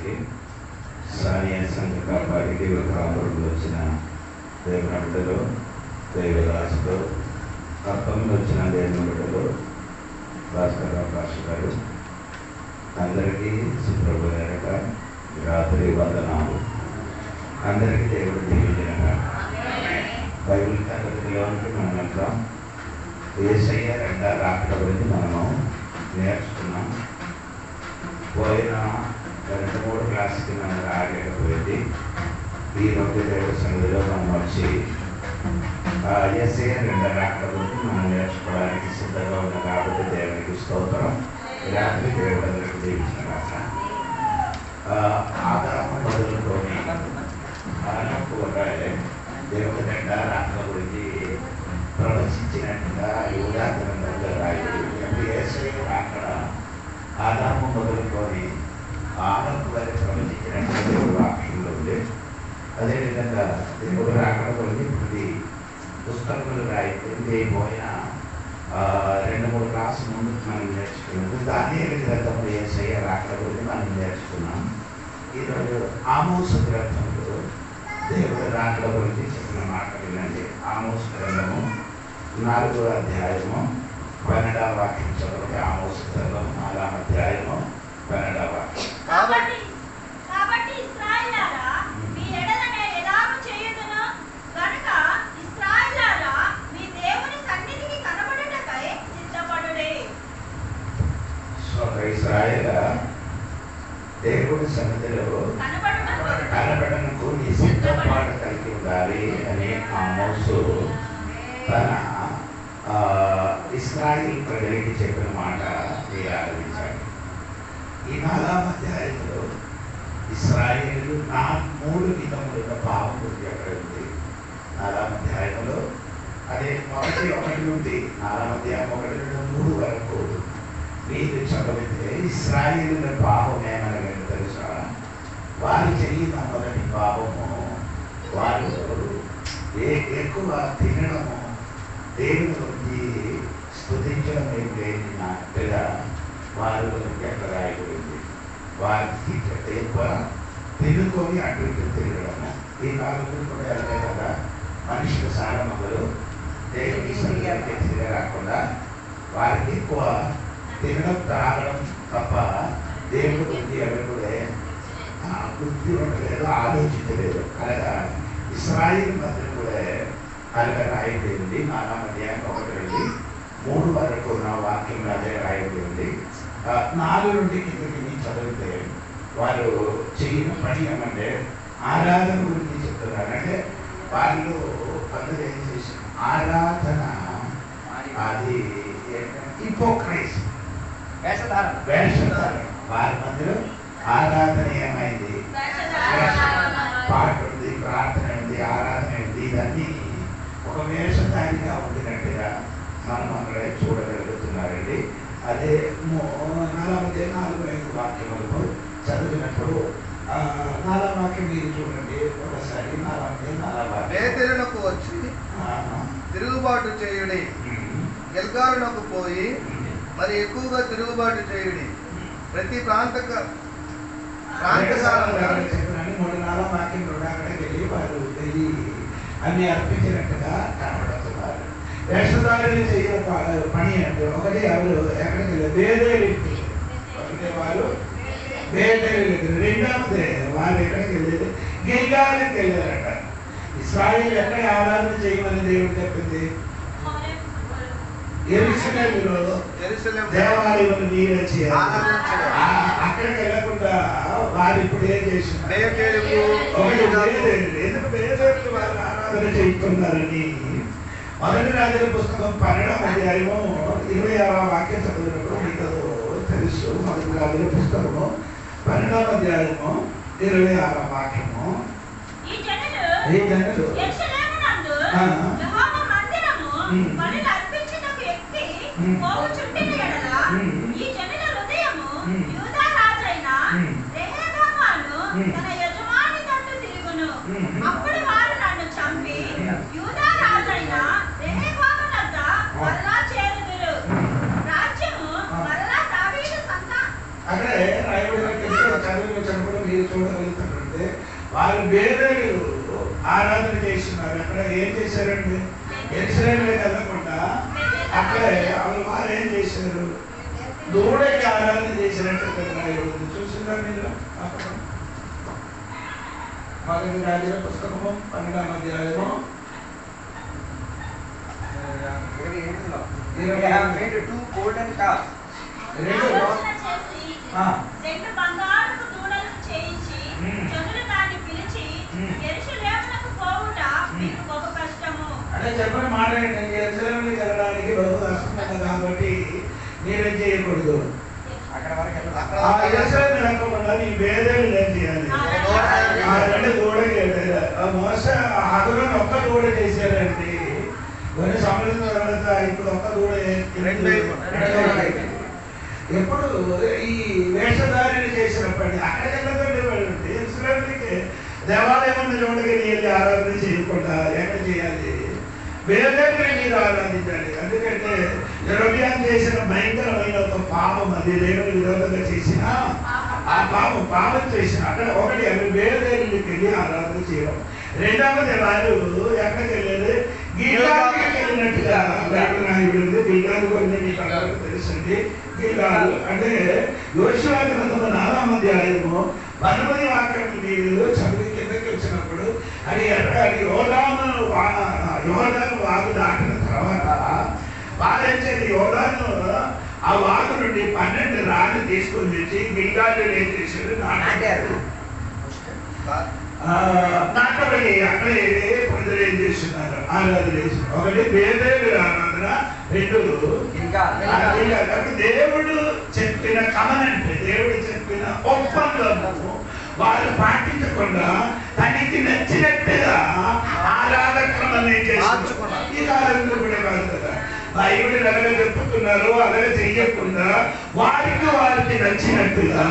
గారికి, స్థానియ సంఘ కాపాడికి విగ్రహాపురంలో వచ్చిన దేవుని బిడ్డలు, దైవదాసులు, కప్పంలో వచ్చిన దేవుని బిడ్డలు, భాస్కర్ రావు గారు అందరికీ సుప్రభు గారట రాత్రి వందనాలు. అందరికీ దేవుడు దీవించినగా. బైబిల్ తరగతిలోనికి మనం వెళ్తాం. యేసయ్య రెండవ రాకడ గురించి మనము నేర్చుకున్నాం. పోయిన 2-3 క్లాసుకి మనం రాగలేకపోయింది. ఈరోజు దేవుడి సన్నిధిలో మనం వచ్చి యేసయ్య రెండవ రాకడ గురించి మనం నేర్చుకోవడానికి సిద్ధంగా ఉన్నాం. కాబట్టి దేవునికి స్తోత్రం. రాత్రి దేవుడు అందరికీ దీవించిన రాక ఆదాము మొదలుకొని దేవుడి రెండవ రాకడ గురించి ప్రవచించినట్టుగా యూదా గ్రంథంలో రాయబడింది. యేసయ్య రాకడ ఆదాము మొదలుకొని ఆనకు వారి ప్రవచించినట్టుగా దేవుడు వాక్యంలో ఉంది. అదేవిధంగా దేవుడు రాకడ గురించి ప్రతి పుస్తకములు రాయబడింది. పోయిన 2-3 క్లాసుల ముందు మనం నేర్చుకున్నాం. దానియేలు గ్రంథంలో యేసయ్య రాకడ గురించి మనం నేర్చుకున్నాం. ఈరోజు ఆమోసు గ్రంథంలో దేవుడు రాకడ గురించి చెప్పిన మాట వినండి. ఆమోసు గ్రంథము 4వ అధ్యాయము 12వ వాక్యం చదవండి. ఆమోసు గ్రంథము 4వ అధ్యాయము 12వ వాక్యం. కాబట్టి ఇశ్రాయేలులారా, మీ ఎడల నేను ఎలాగూ చేయుదునో గనుక ఇశ్రాయేలులారా, మీ దేవుని సన్నిధికి కనబడుటకై సిద్ధపడుడే. ఇశ్రాయేలు దేవుడి సన్నిధిలో కనబడనకు నీ సిద్ధపాటు కలిగి ఉండాలి అని ఆమోసు తన ఇశ్రాయేలు ప్రజలకి చెప్పిన మాట మీరు ఆలోచించాలి. ఈ 4వ అధ్యాయంలో ఇశ్రాయేలు 3 విధములుగా పాపం గురించి అక్కడ ఉంది. 4వ అధ్యాయంలో అదే 1 నుండి 4వ అధ్యాయం 1-3 వరకు మీరు చదివితే ఇశ్రాయేలు పాపం ఏమనగా తెలుసా? వారు చేసిన మొదటి పాపము వారు ఎక్కువ తినడము, దేవుని గురించి స్తుతించడం ఏం లేనట్టుగా వారు ఎక్కడ రాయబడింది. వారికి ఎక్కువ తినుకొని అటు ఇటు తిరగడము. ఈ కాలంలో కూడా వెళ్తాయి కదా మనుషుల సారములు దేవుని సన్నిధికి రాకుండా వారికి ఎక్కువ తినడం తాగడం తప్ప దేవుడు బుద్ధి అడుగుడే బుద్ధి ఉండలేదు, ఆలోచించలేదు. అలాగా ఇశ్రాయేలు మధ్య కూడా అలాగా రాయబడింది. 4వ అధ్యాయం 1-3 వరకు నా వాక్యంలో అదే రాయబడింది. 4 నుండి కిందకి చదివితే వారు చేయని పని ఏమంటే ఆరాధన గురించి చెప్తున్నారు. అంటే వాళ్ళు అందరూ ఏం చేసిన ఆరాధన అది హిపోక్రసీ, వేషధారణ. వారి మధ్యలో ఆరాధన ఏమైంది? పాట ఉంది, ప్రార్థన ఉంది, ఆరాధన ఉంది. ఇదన్నీ ఒక వేషధారిగా ఉండినట్టుగా మనం అక్కడ చూడగలుగుతున్నారండి. అదే 4-5 వాక్యములకు చదివినప్పుడు 4వ వాక్యం మీరు చూడండి ఒకసారి. 4వ బేతేలునకు వచ్చి తిరుగుబాటు చేయుడి, గిల్గాలునకు పోయి మరి ఎక్కువగా తిరుగుబాటు చేయుడి. ప్రతి ప్రాంతకాలం 3-4 వాక్యం అక్కడికి వెళ్ళి వారు వెళ్ళి అన్ని అర్పించినట్టుగా కనబడుతున్నారు. వేషధారులు చేయని పని అంటే ఒకటి ఎవరు ఎక్కడికి వెళ్ళారు? బేతేలుకి. ఒకటి వారు బేతేలుకి. రెండవది వారు ఎక్కడికి వెళ్ళేది? గిల్గాలుకి వెళ్ళారట. ఇశ్రాయేలు ఎక్కడ ఆరాధన చేయమని దేవుడు చెప్పింది? యెరూషలేములో దేవాలయం నిర్మించి అక్కడికి వెళ్ళకుండా వారు ఇప్పుడు ఏం చేస్తున్నారు? ఎందుకు బేతేలుకి వారు ఆరాధన చేస్తున్నారని 1 రాజుల పుస్తకం 12వ అధ్యాయము 26వ వాక్యం చదివినప్పుడు మీకు తెలుసు. 1 రాజుల పుస్తకము 12వ అధ్యాయము 26వ వాక్యము. ఈ జనులు యెరూషలేమునందు యెహోవా మందిరము బలులు అర్పించుటకు ఎక్కి పోవుచుండిన యెడల ఈ జనుల హృదయము యూదా రాజైన రెహబాము తన యజమాని తట్టు తిరుగును. అప్పుడు వారు నన్ను చంపి యూదా రాజైన రెహబాము వద్ద మరలా చేరుదురు. రాజ్యము మరలా దావీదు సంతానం. అక్కడే రాయబడిన చదివినప్పుడు మీరు చూడగలుగుతారంటే వాళ్ళు బేరేలు ఆరాధన చేస్తున్నారు. అక్కడ ఏం చేశారండి? యెరూషలేముకి వెళ్ళకుండా అక్కడే వారు ఏం చేశారు? దూడకి ఆరాధన చేసినట్టు చూసిందా మీరు? మొదటి రాజుల పుస్తకము 12వ అధ్యాయము 2 బంగారపు దూడలను చేయించి జనులు దాన్ని పిలిచి యెరూషలేమునకు పోవుట మీకు గొప్ప కష్టము. అంటే చెప్పని మాట ఏంటంటే యెరూషలేముకి వెళ్ళడానికి బహు కష్టం కాబట్టి మీరేం చేయకూడదు. ఆ యెరూషలేము వెళ్ళకుండా నీ బేదేలు ఏం చేయాలి? రెండు దూడకి మోస అహరోను ఒక్క దూడ చేశారండి. కొన్ని సంవత్సరాల తర్వాత ఇప్పుడు ఒక్క దూడ ఎప్పుడు ఈ వేషధారిని చేసినప్పటికీ అక్కడికి వెళ్ళదండి. యెరూషలేముకి దేవాలయం ఉంది, చూడకి వెళ్ళి ఆరాధన చేయకుండా ఎక్కడ చేయాలి? బేదేలుని మీరు ఆరాధించాలి. ఎందుకంటే యెరొబెయాము చేసిన భయంకరమైన ఒక పాపం, అది దేవుని విరోధంగా చేసిన ఆ పాపం చేసిన అక్కడ ఒకటి అవి బేదేలుకి వెళ్ళి ఆరాధన చేయడం. రెండవది వారు ఎక్కడికి వెళ్ళేది? గిల్గాలుకి వెళ్ళినట్టుగా బైబిల్ రాయబడింది. గిల్గాలు గురించి మీకు అందరికీ తెలుసండి. గిల్గాలు అంటే యోషువ గ్రంథము 4వ అధ్యాయము 18వ వాక్యం మీరు చదివి కిందకి వచ్చినప్పుడు అది యోర్దాను వాగు దాటిన తర్వాత వారేంచేది యోర్దాను ఆ వాగు నుండి 12 రాళ్ళు తీసుకొని వచ్చి గిల్గాలు ఏం చేశారు? నాటారు. నాటబడి అక్కడే ప్రజలు ఏం చేస్తున్నారు? ఆరాధన చేస్తున్నారు. ఒకటి బేదేలు ఆరాధన, రెండు దేవుడు చెప్పిన కమనంటే దేవుడు చెప్పిన ఒప్పందము వారు పాటించకుండా తనకి నచ్చినట్టుగా ఆరాధకులను చేస్తున్నారు. ఈ ఆరాధన కూడా కాదు కదా. బైబిల్ అలాగే చెప్పుతున్నారు, అలాగే చెయ్యకుండా వారికి నచ్చినట్టుగా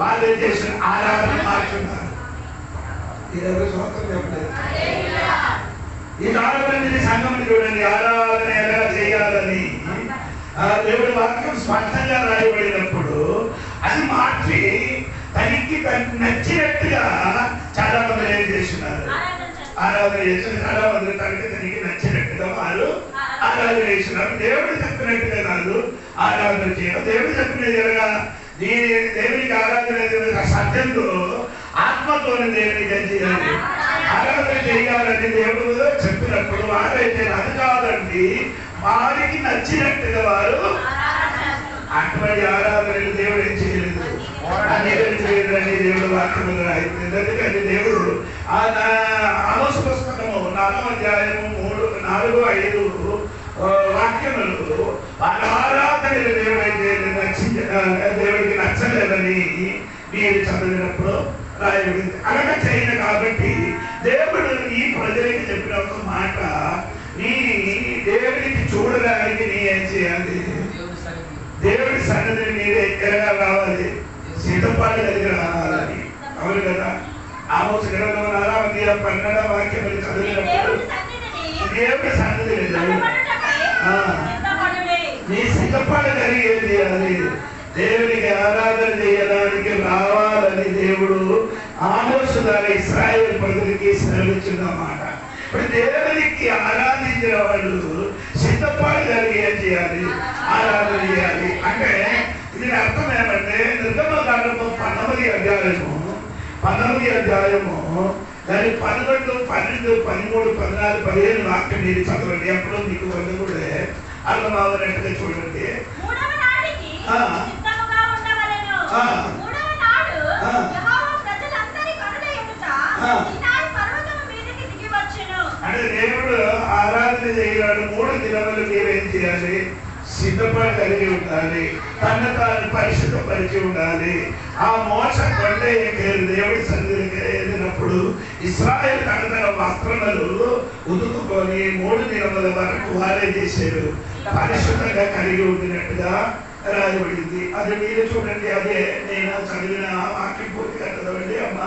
వాళ్ళు చేసిన ఆరాధన మార్చున్నారు. ఈ ఆరాధన సంఘం చూడండి, ఆరాధన ఎలా చేయాలని దేవుడి వాక్యం స్పష్టంగా రాయబడినప్పుడు అది మార్చి తనకి నచ్చినట్టుగా చాలా మంది ఏం చేస్తున్నారు? ఆరాధన చేస్తున్నారు. చాలా మంది తనకి నచ్చినట్టుగా వారు ఆరాధన చేస్తున్నారు. దేవుడు చెప్పినట్టుగా కాదు ఆరాధన చేయడం. దేవుడు చెప్పినది ఎలాగా? దేవునికి ఆరాధన సత్యంలో ఆత్మతోనే దేవునికి చేయాలి. ఆరాధన చేయాలని దేవుడు చెప్పినప్పుడు వారైతే అది కాదండి, వారికి నచ్చినట్టుగా వారు అటువంటి ఆరాధనలు దేవుడు ఏం చేయలేదు, చేయలేదని దేవుడు వాక్యములు రాయింది. ఎందుకంటే దేవుడు ఆమోసు పుస్తకము 4వ అధ్యాయము 3, 4, 5 వాక్యములు వాళ్ళ ఆరాధనలు దేవుడికి నచ్చలేదని మీరు చదివినప్పుడు రాయబడింది. అలాగే చేయను కాబట్టి దేవుడు ఈ ప్రజలకి చెప్పిన ఒక మాట, నీ దేవుడికి చూడడానికి నీ ఏం చేయాలి? దేవుడి సన్నిధిని మీరే ఎరగా రావాలి, సిద్ధపాటు కలిగి రావాలని. అవును కదా? ఆమోసు గ్రంథం 4వ అధ్యాయం 12వ వాక్యం చదివినప్పుడు దేవుడి సన్నిధిని నీ సిద్ధపాటు కలిగేది అది దేవునికి ఆరాధన చేయడానికి రావాలని దేవుడు ఆమోసు ద్వారా ఇశ్రాయేలు ప్రజలకి సెలవిచ్చిందన్నమాట. ఇప్పుడు దేవునికి ఆరాధించిన వాళ్ళు సిద్ధపాటు కలిగి ఏం చేయాలి? ఆరాధన చేయాలి. అంటే దీని అర్థం ఏమంటే నిర్గమకాండము 19వ అధ్యాయము దాని 11, 12, 13, 14, 15 వాక్యం మీరు చదవండి. ఎప్పుడో మీకు వాళ్ళు కూడా అర్థం అవ్వనట్టుగా చూడండి. అంటే దేవుడు ఆరాధన చేయాలి. 3 దినములు మీరేం చేయాలి? సిద్ధపాటు కలిగి ఉండాలి, తను తాను పరిశుద్ధపరిచి ఉండాలి. ఆ మోస కొండ దేవుడి సన్నిధికి వెళ్ళినప్పుడు ఇశ్రాయేలు తన వస్త్రములు ఉతుకుకొని 3 దినముల వరకు వారే చేశారు, పరిశుద్ధంగా కలిగి ఉండినట్టుగా రాయబడింది. అది మీరు చూడండి. అదే నేను చదివిన వాక్యం పూర్తిగా చదవండి అమ్మ.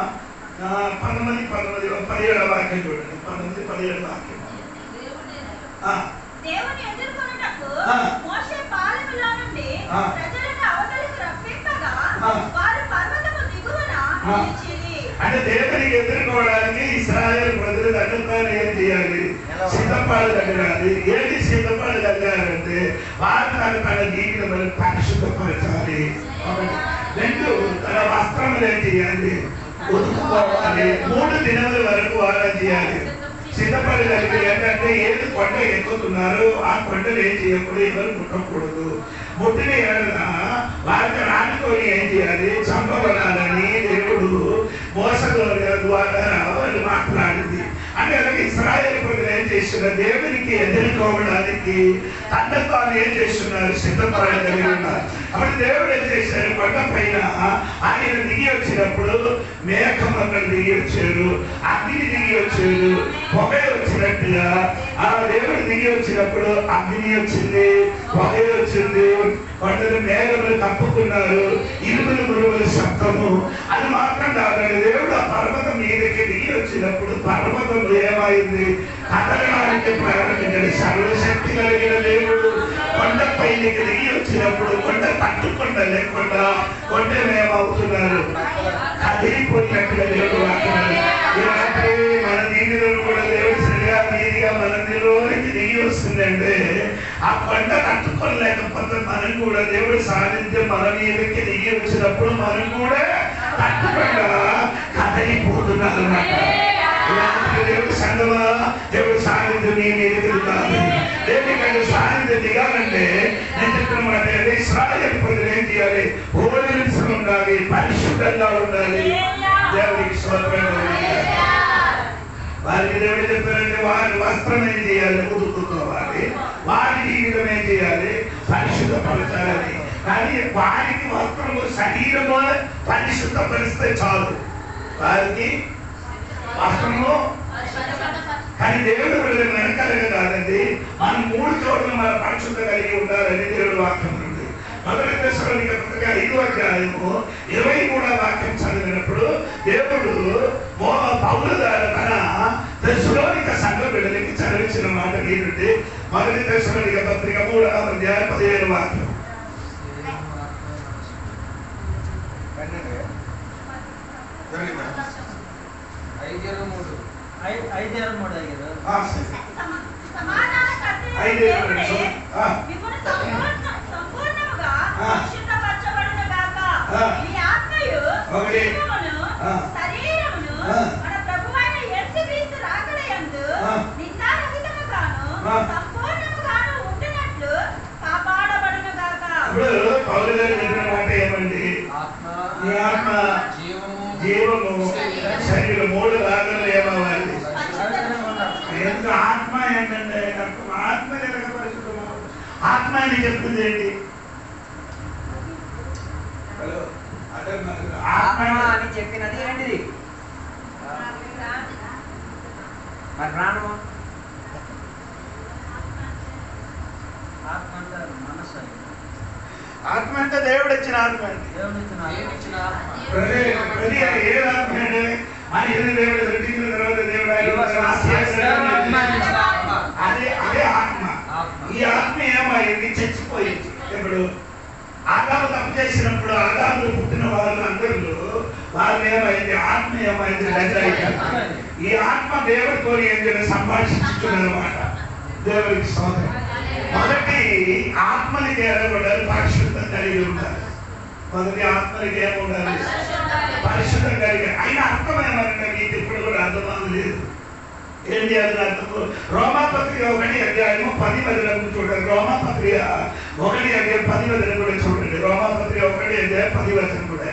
17వ వాక్యం చూడండి. 17వ వాక్యం. దేవుని ఎదుర్కొనుటకు మోషే పాలెములో నుండి ప్రజలను అవతలికి రప్పింపగా వారు పర్వతము దిగువన అంటే దేవునికి ఎదుర్కోవడానికి ఇశ్రాయేలు ప్రజలు తగ్గుతారు ఏం చేయాలి? సిద్ధపాడు తగ్గాలి. ఏంటి సిద్ధపాడు తగ్గాలంటే వారు తన జీవితం పరిశుద్ధపరచాలి. రెండు, తన వస్త్రములు ఏం చేయాలి? ఉతుకుకోవాలి. 3 దినముల వరకు వారం చేయాలి. సిద్ధపడి కలిగి ఏంటంటే ఏది కొండ ఎక్కుతున్నారు ఆ కొండలు ఏం చేయకూడదు, ఎవరు ముట్టకూడదు. ముట్టిన ఏడన వారికి రానుకొని ఏం చేయాలి? చంపబడాలని దేవుడు మోసగోల ద్వారా వాళ్ళు మాట్లాడింది. అంటే అలాగే ఇశ్రాయేలు ప్రజలు ఏం చేస్తున్నారు? దేవునికి ఎదుర్కోవడానికి తనకు తాను ఏం చేస్తున్నారు? సిద్ధపడి కలిగి ఉన్నారు. అప్పుడు దేవుడు ఏం చేశారు? కొండ పైన ఆయన దిగి వచ్చినప్పుడు మేఘమండలు దిగి వచ్చారు, అగ్ని దిగి వచ్చారు, పొగ వచ్చినట్టుగా ఆ దేవుడు దిగి వచ్చినప్పుడు అగ్ని వచ్చింది, పొగ వచ్చింది, కొండలు మేఘములు కప్పుకున్నారు, ఇరుములు మురుగుల శబ్దము. అది మాత్రం కాదండి, దేవుడు ఆ పర్వతం మీదకి దిగి వచ్చినప్పుడు పర్వతం ఏమైంది? కదలడానికి ప్రారంభించాడు. సర్వశక్తి కలిగిన దేవుడు కొండ పైకి దిగి వచ్చినప్పుడు కొండ తట్టుకుండా లేకుండా కొండలేమవుతున్నారు? కదిలిపోయినట్టుగా దేవుడు వాక్యాలు. ఇలాంటి మన దీనిలో కూడా దేవుడు సరిగా నీదిగా మన దీనిలోకి దిగి వస్తుందంటే ఆ కొండ తట్టుకోలేకపోతే మనం కూడా దేవుడు సాధించి మన మీదకి దిగి వచ్చినప్పుడు మనం కూడా తట్టుకుండా కదిలిపోతున్నారు అన్నమాట. దేవుడు సంగమా, దేవుడు సాధించి నీ మీదకి దిగాలి. దేవుడికంటే సాధించి దిగాలంటే నేను చెప్పిన మాట ఇశ్రాయేలు ప్రజలు ఏం చేయాలి? హోలీనెస్ ఉండాలి, పరిశుద్ధంగా ఉండాలి. దేవుడికి స్తోత్రం. వారికి దేవుడు చెప్పారంటే వారి వస్త్రం ఏం చేయాలి? ఉతుక్కోవాలి. వారి జీవితం ఏం చేయాలి? పరిశుద్ధపరచాలని. కానీ వారికి వస్త్రము శరీరము పరిశుద్ధపరిస్తే చాలు, వారికి వస్త్రము. కానీ దేవుడు వెనకాలగా కాదండి, మనం 3 చోట్ల మన పరిశుద్ధ కలిగి ఉండాలని దేవుడు వాక్యం ఉంది. 1 దశలోనిక పత్రిక 5వ అధ్యాయము 23వ వాక్యం చదివినప్పుడు దేవుడు పౌలు తన దశలోనిక సంఘ బిడ్డలకి చదివించిన మాట ఏంటంటే 1 దశలోనిక పత్రిక 3వ అధ్యాయం 17వ వాక్యం. పౌలు గారు చెప్పిన మాట ఏమండి? నీ ఆత్మ, జీవము, శరీరం 3 భాగాలు ఏమవ్వాలి? ఎందుకు ఆత్మ ఏంటంటే ఆత్మ ఆత్మ అని చెప్తుంది ఏంటి? ఆత్మ అని చెప్పినది ఏంటిది? మరి ప్రాణము. ఆత్మ అంటే మనసు. ఆత్మ అంటే దేవుడు ఇచ్చిన ఆత్మ అండి. ఏ ఆత్మ అంటే మన దేవుడు దృష్టించిన తర్వాత దేవుడు అదే ఆత్మ. ఈ ఆత్మ ఏమైంది? చచ్చిపోయింది. ఇప్పుడు ఆదాము తప్పు చేసినప్పుడు ఆదాములు పుట్టిన వాళ్ళు అందరూ వాళ్ళు ఏమైంది? ఆత్మ ఏమైంది? రజాయితీ. ఈ ఆత్మ దేవుడితో ఏం చేయాలి? సంభాషించుకున్నమాట. దేవుడికి స్తోత్రం. మొదటి ఆత్మనికి ఏమవుండాలి? పరిశుద్ధం కలిగి ఉండాలి. మొదటి ఆత్మనికి ఏముండాలి? పరిశుద్ధం కలిగి. అయిన అర్థం ఏమంటే మీకు ఇప్పుడు కూడా అర్థం లేదు. ఏం చేయాలి అర్థము? రోమాపత్రిక 1 అధ్యాయము 10 వచనం చూడండి. రోమాపత్రిక 1 అధ్యాయం 10 వచనం కూడా చూడండి. రోమాపత్రిక 1 అధ్యాయం 10 వచనం కూడా.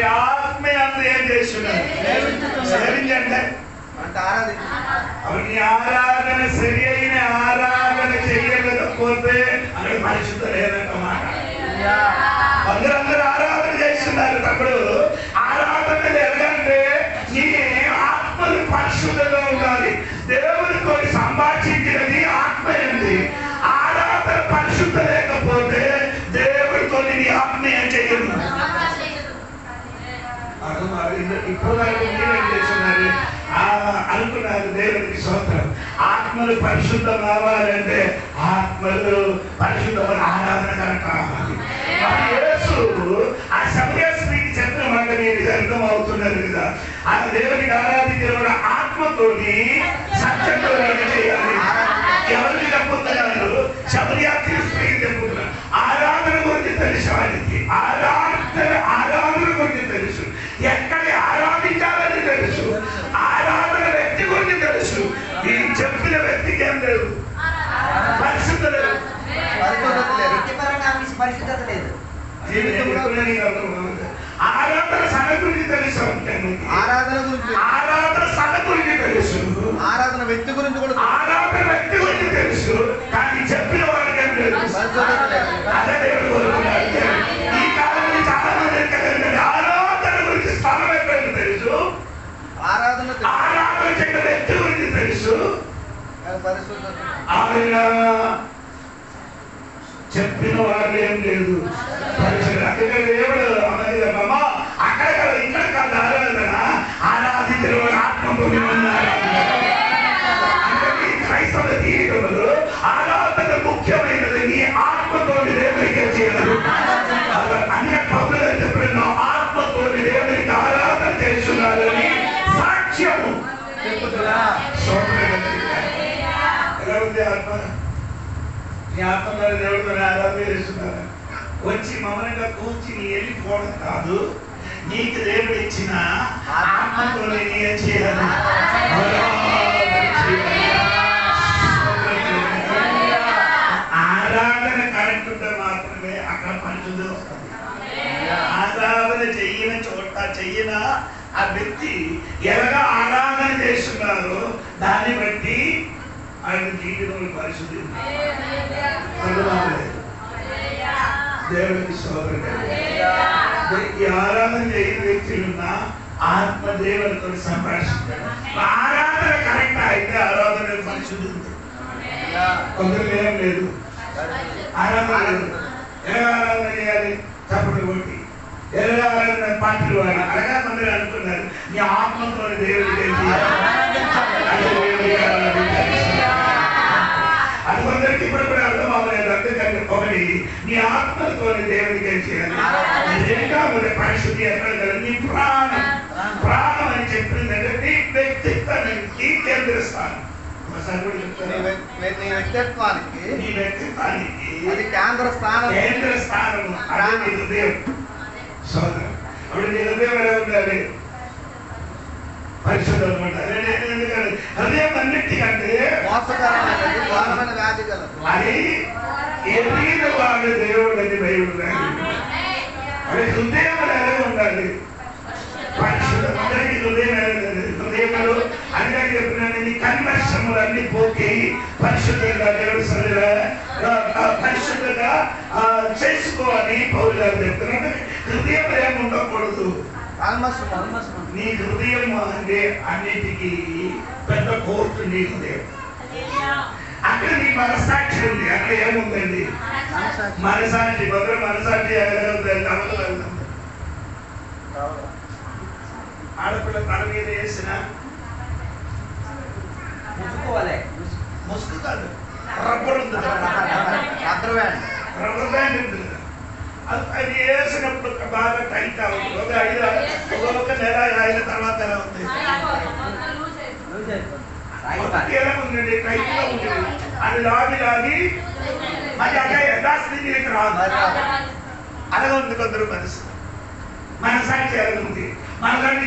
ఆత్మయందు ఏం చేస్తున్నారు? సేవించండి. అవన్నీ ఆరాధన సరి అయిన ఆరాధన చేయలేకపోతే అక్కడ పరిశుద్ధ లేదన్నమాట. అందరూ ఆరాధన చేస్తున్నారు. తప్పుడు ఆరాధన ఎలాగంటే నీ ఆత్మలు పరిశుద్ధంగా ఉండాలి. దేవుడు అనుకున్నారు. దేవునికి స్తోత్రం. ఆత్మలు పరిశుద్ధం కావాలంటే ఆత్మలు పరిశుద్ధమైన ఆరాధన కనుక కావాలి. యేసు ఆ సమరయ స్త్రీకి చెప్పిన మాట మీకు అర్థం అవుతున్నది కదా. ఆ దేవునికి ఆరాధించిన ఆత్మతోని సత్యంతో చేయాలి. ఎవరికి చెప్పుతున్నారు? సమరయ స్త్రీకి చెప్పుతున్నారు. ఆరాధన గురించి తెలుసు ఆయనకి. ఆరాధన గురించి తెలుసు. ఎక్కడ ఆరాధించాలని తెలుసు. ఆరాధన వ్యక్తి గురించి తెలుసు. ఈ చెప్పిన వ్యక్తికి ఏం లేదు, పరిశుద్ధత లేదు, పరిశుద్ధత లేదు. ఆరాధన సన గురించి తెలుసు. ఆరాధన సన గురించి తెలుసు. ఆరాధన వ్యక్తి గురించి కూడా ఆరాధన వ్యక్తి గురించి తెలుసు. కానీ చెప్పిన వాళ్ళకి ఏం లేదు. అదే దేవుడు కోరుకున్నాడు. ఈ కాలంలో చాలా మంది ఆరాధన గురించి స్థానం ఎక్కడికి తెలుసు. ఆరాధన చేసిన వ్యక్తి గురించి తెలుసు. ఆయన చెప్పిన వాళ్ళు ఏం లేదు. అందుకే దేవుడు అక్కడ కాదు ఇక్కడ కాదు ఆరాధన. ఆరాధించిన వాడు ఆత్మతో ఉన్నారు. క్రైస్తవ జీవితంలో ఆరాధన ముఖ్యమైనది. నీ ఆత్మతో దేవునికి చేయాలి. అన్ని పనులు చెప్పిన ఆత్మతో దేవునికి ఆరాధన చేస్తున్నారని సాక్ష్యము. ఎలా ఉంది ఆత్మ? నీ ఆత్మ దేవుడితో ఆరాధన చేస్తున్నారు. వచ్చి మౌనంగా కూర్చి నీ వెళ్ళిపోవడం కాదు. నీకు దేవుడు ఇచ్చిన ఆత్మతో నీ చేయాలి. ఆరాధన కరెక్ట్ ఉంటే మాత్రమే అక్కడ పరిశుద్ధి వస్తుంది. ఆరాధన చెయ్యిన చోట చెయ్యిన ఆ వ్యక్తి ఎలాగా ఆరాధన చేస్తున్నారో దాన్ని బట్టి ఆయన జీవితంలో పరిశుద్ధి దేవుడికి సోదరు. ఈ ఆరాధన చేయని వ్యక్తులున్న ఆత్మ దేవునితో సంభాషించారు. ఆరాధన కరెక్ట్ అయితే ఆరాధన పరిశుద్ధి ఉంది. కొందరు ఏం లేదు, ఆరాధన లేదు. ఎలా ఆరాధన చేయాలి? తప్పుడు కొట్టి ఎలా ఆరాధన పాటలు వాడి అలాగా కొందరు అనుకున్నారు. నీ ఆత్మతో దేవుడికి అది కొందరికి ఇప్పుడు కూడా అర్థం అవ్వలేదు. అందుకని ఒకటి నీ ఆత్మతో దేవుడికి ఏం చేయాలి. రెండవది పరిశుద్ధి ఎక్కడ కదా? నీ ప్రాణం. ప్రాణం అని చెప్పిందంటే నీ వ్యక్తిత్వానికి కేంద్ర స్థానం. నీ వ్యక్తిత్వానికి అది కేంద్ర స్థానం. కేంద్ర స్థానం అదే నీ హృదయం. సోదరు అప్పుడు నీ హృదయం ఎలా ఉండాలి? పరిశుద్ధం ఉండాలి. ఎందుకంటే హృదయం అన్నిటికంటే మోసకరమైన వ్యాధి కలదు. అది ఎదిగిన వాడు దేవుడు అని బైబిల్ అది హృదయం ఎలా ఉండాలి? పరిశుద్ధం. అందరికీ హృదయం హృదయంలో అన్నీ చెప్పిన కన్వర్షములన్నీ పోకి పరిశుద్ధంగా దేవుడు పరిశుద్ధంగా చేసుకోవాలి పౌరులు గారు చెప్తున్నారు. హృదయం ఏమి ఉండకూడదు. నీ హృదయం అంటే అన్నిటికీ పెద్ద కోర్టు. నీ హృదయం అక్కడ నీ మనసాక్షి ఉంది. అక్కడ ఏముందండి? మనసాక్షి. మొదలు మనసాక్షి ఆడపిల్ల తల మీద వేసిన ముసుగు కాదు, రబ్బర్ ఉంది, రబ్బర్ బ్యాండ్ ఉంటుంది. అది వేసినప్పుడు బాగా టైట్ అవుతుంది. ఒక నెల అయిన తర్వాత ఎలా ఉంది? ఎలా ఉందండి? టైట్ గా ఉంటుంది. అది లాగి మరి అదే యథాస్థితికి రాదు. అలాగే ఉంది కొందరు మనసు. మనసాక్షి ఎలా ఉంది? మనసాన్ని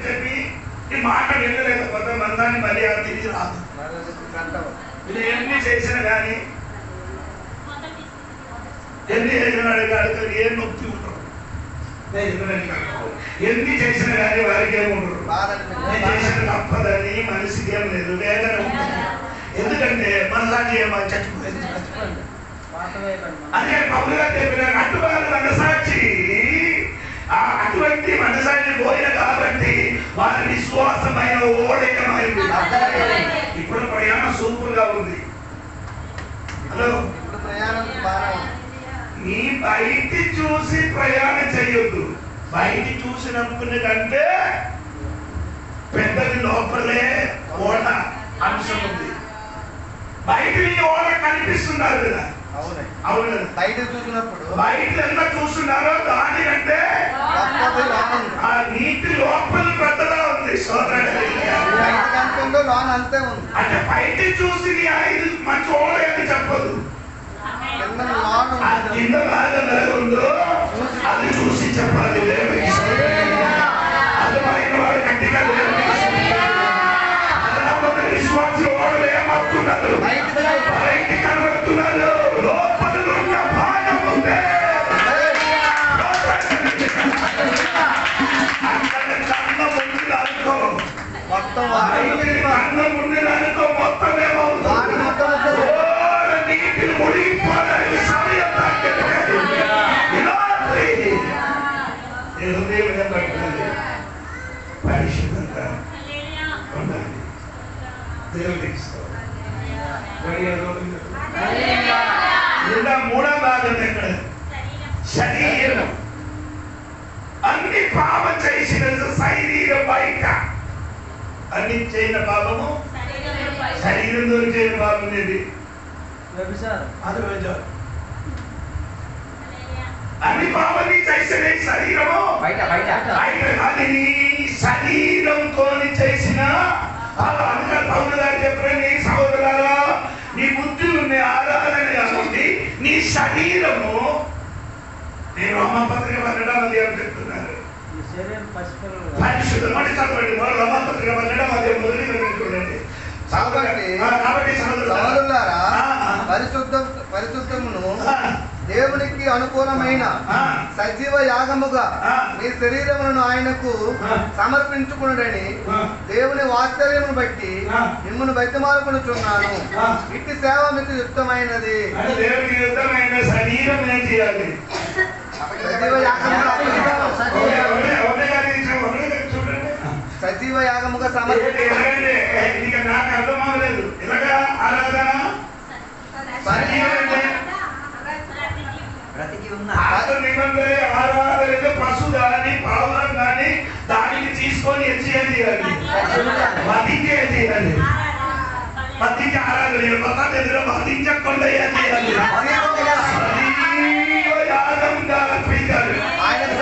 చెప్పి ఈ మాట వెళ్ళలేకపోతే మనసాన్ని మళ్ళీ అది తిరిగి రాదు. ఇది ఎన్ని చేసినా కానీ ఎన్ని చేసిన ఏం నొప్పి ఉండరు. ఎన్ని చేసినా కానీ వారికి ఏమి ఉండరు. నేను చేసిన తప్పదని మనిషికి ఏం లేదు, వేదన ఉంటుంది. ఎందుకంటే మనసాక్షి ఏమని చచ్చిపోయింది. అదే పౌరుగా చెప్పిన అటువంటి మనసాక్షి, అటువంటి మనసాక్షి పోయిన కాబట్టి వారి విశ్వాసమైన ఓడేయమైంది. ఇప్పుడు ప్రయాణం సూపర్ గా ఉంది. హలో, నీ బయటి చూసి ప్రయాణం చేయొద్దు. బయటి చూసినప్పుడు కంటే పెద్దది లోపలే ఓడ అంశం ఉంది. బయటికి ఓడ కనిపిస్తున్నారు కదా. అవునే. అవును కదా. బయట చూసినప్పుడు బయట ఎంత చూస్తున్నారో దానికంటే గొప్పది లోన ఉంది. ఆ నీటి లోపల పెద్దగా ఉంది సోదరుడు. బయట కంటే లోన అంతే ఉంది. అంటే బయట చూసి ఇది మంచి ఓడ అని చెప్పదు. కింద లోన ఆ ఉంది. కింద భాగం ఎలా ఉందో అది చూసి చెప్పాలి. అర్థమైన వాడు గట్టిగా విశ్వాసులు ఓడలు ఏమవుతున్నారు? బయట కనబడుతున్నారు. లోపల ఉన్న భాగం ఉంది. అక్కడ కన్నం ఉంది అనుకో, మొత్తం కన్నం ఉంది అనుకో, మొత్తం ఏమవుతుంది? నీటిని మునిగిపోవడానికి సమయం పరిశుభ్రంగా ఉండాలి. దేవుడికి మూడో భాగం ఎక్కడ? శరీరం. అన్ని పాపం చేసిన శరీరం బయట. అన్ని చేయన పాపము శరీరంలో చేయన పాపం ఏది? అది వ్యభిచారం. అన్ని పాపని చేసిన శరీరము బయట బయట అది శరీరంతో చేసిన పౌరు గారు చెప్పిన నీ సహోదరులారా, నీ బుద్ధులు నీ ఆరాధన ఉంది. నీ శరీరము నేను రోమపత్రిక 12వ చెప్తున్నారు. పరిశుద్ధమని చదవండి. రోమపత్రిక 12వ మొదలు చూడండి. కాబట్టి సహోదరులారా, పరిశుద్ధమును దేవునికి అనుకూలమైన సజీవ యాగముగా మీ శరీరములను ఆయనకు సమర్పించుకునుడని దేవుని వాత్సల్యమును బట్టి మిమ్మల్ని బతిమాలుకొనుచున్నాను. ఇట్టి సేవ మీకు యుక్తమైనది. శరీరం ఏం చేయాలి? సజీవ యాగముగా సమర్పించుకోండి. నాకు అర్థం అవ్వలేదు. ఇలాగా ఆరాధన ఆరాధన పశు కానీ పావురం కానీ దానికి తీసుకొని చేయాలి. వధించే చేయాలి. వధించే ఆరాధన వధించకుండా చేయాలి. యాగంగా అర్పించాలి. ఆయనకు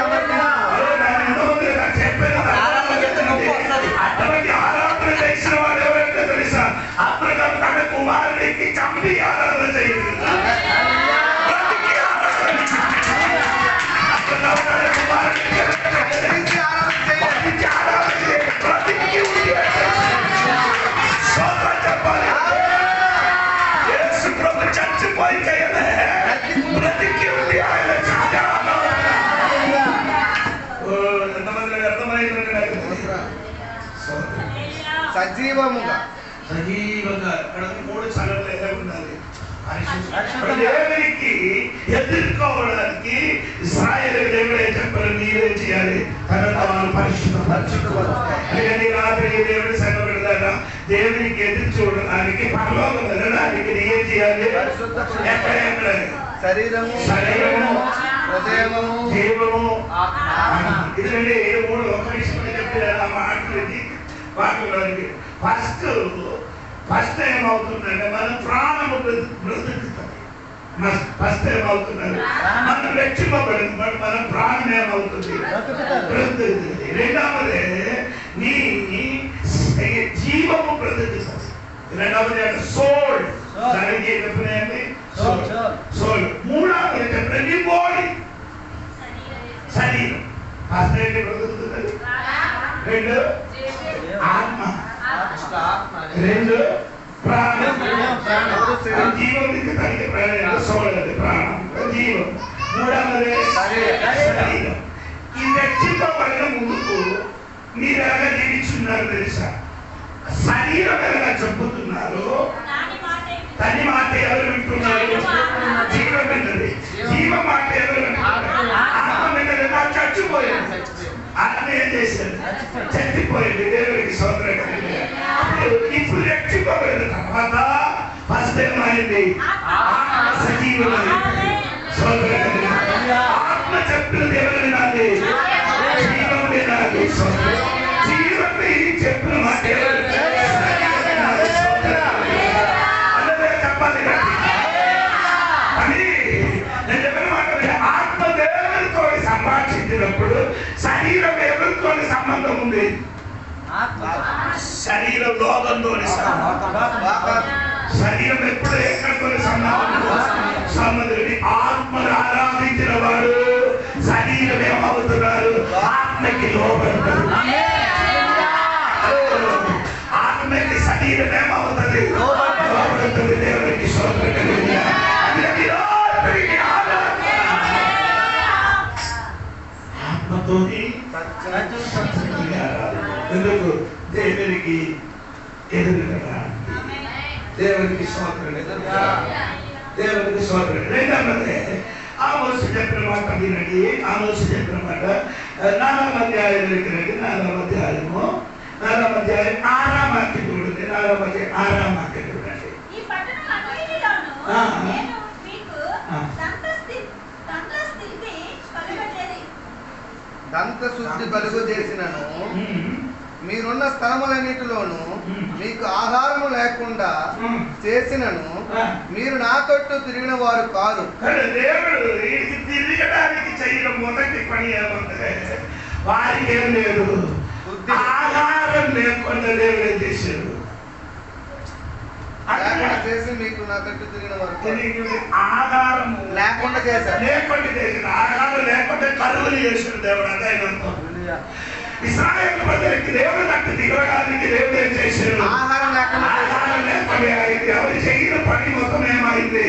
అటువంటి ఆరాధన చేసిన వాడు ఎవరైతే తెలుసా? అబ్రహాం తన కుమారుడికి చంపి ఆరాధన చేయాలి. చచ్చిపోయి బ్రతికి ఉంది ఆయన. సజీవముగా సజీవంగా అక్కడ 3 సంగతులు ఎలా ఉండాలి? దేవునికి ఎదుర్కోవడానికి ఇశ్రాయేలు దేవుడే చెప్పారు, నీవే చేయాలి. తర్వాత వాళ్ళు పరిశుద్ధపరచుకోవాలి. రాత్రి దేవుడి సంఘం పెడతారా? దేవునికి ఎదురు చూడడానికి పరలోకం వెళ్ళడానికి నీవే చేయాలి. ఎక్కడ శరీరము, హృదయము, జీవము, ఇదండి 3 ఒక విషయం చెప్పారు. ఆ మాటలకి వాటిలోనికి ఫస్ట్ ఏమవుతుందంటే మన ప్రాణము బ్రతుకుతుంది. ఫస్ట్ ఏమవుతుందండి? మనం రక్షింపబడింది. మన ప్రాణం ఏమవుతుంది? బ్రతుకుతుంది. రెండవది నీ జీవము బ్రతుకుతుంది. రెండవది అంటే సోల్. దానికి చెప్పినాయండి సోల్. మూడవది చెప్పిన నీ బాడీ, శరీరం. ఫస్ట్ ఏంటి బ్రతుకుతుంది? 2 ఆత్మ, 2 ప్రాణం. జీవం ప్రాణం, జీవం. మూడవది శరీరం. ఈ రక్షింపబడిన ముందుకు మీరు ఎలాగా జీవిస్తున్నారు తెలుసా? శరీరం ఎలాగా చెప్పుతున్నారు, తని మాట ఎవరు వింటున్నారు? జీవం వింటుంది. జీవ మాట ఎవరు వింటున్నారు? ఆత్మ విన్నది. నాకు చచ్చిపోయింది. ఆత్మ ఏం చేశాడు? చచ్చిపోయింది. దేవుడికి స్తోత్రం. ఇప్పుడు రక్షింపబడిన తర్వాత ఫస్ట్ ఏమైంది? సజీవమైంది. ఆత్మ చెప్పినది ఎవరు వినాలి? జీవం వినాలి. జీవం చెప్పిన మాట చెప్పాలి అని నేను చెప్పిన మాట ఆత్మ దేవునితో సంభాషించినప్పుడు శరీరం ఎవరితో సంబంధం ఉంది? శరీరం లోకంతో శరీరం ఎప్పుడు ఎక్కడితో సంబంధం. ఆత్మను ఆరాధించిన వాడు శరీరం ఏమవుతున్నారు? ఆత్మకి లోబడతారు. ఆత్మకి శరీరం ఏమవుతుంది? లోబడుతుంది. దేవునికి స్తోత్రం. ఆత్మతోని ఎందుకు? దేవునికి ఎదురుగా దేవునికి స్తోత్రం. దేవునికి స్తోత్రం. రెండవది ఆమోసు చెప్పిన మాట వినండి. ఆమోసు చెప్పిన మాట 4వ అధ్యాయం వినండి. 4వ అధ్యాయము 4వ అధ్యాయం 6వ వాక్యం చూడండి. 4వ అధ్యాయం 6వ వాక్యం చూడండి. ఈ పట్టణమన్నిటిలోనూ నేను మీకు దంత శుద్ధి కలుగు చేసినను, మీరున్న స్థలములన్నిటిలోనూ మీకు ఆహారము లేకుండా చేసినను, మీరు నా తట్టు తిరిగిన వారు కాదు. దేవుడు తిరగడానికి చేయడం మొదటి పని ఏమంటే వారికి ఏం లేదు, ఆహారం లేకుండా దేవుడు చేశాడు. చేసి మీకు నా తట్టు తిరిగిన వారు ఆధారం లేకుండా చేశారు. లేకుండా చేసిన ఆధారం లేకుండా కరువులు చేసిన దేవుడు. అదే ఇశ్రాయేలు ప్రజలకి దేవుడు తట్టు దిగడానికి దేవుడు ఏం చేశాడు? ఆహారం లేకుండా అయింది. ఎవరు చేయన పని మొత్తం ఏమైంది?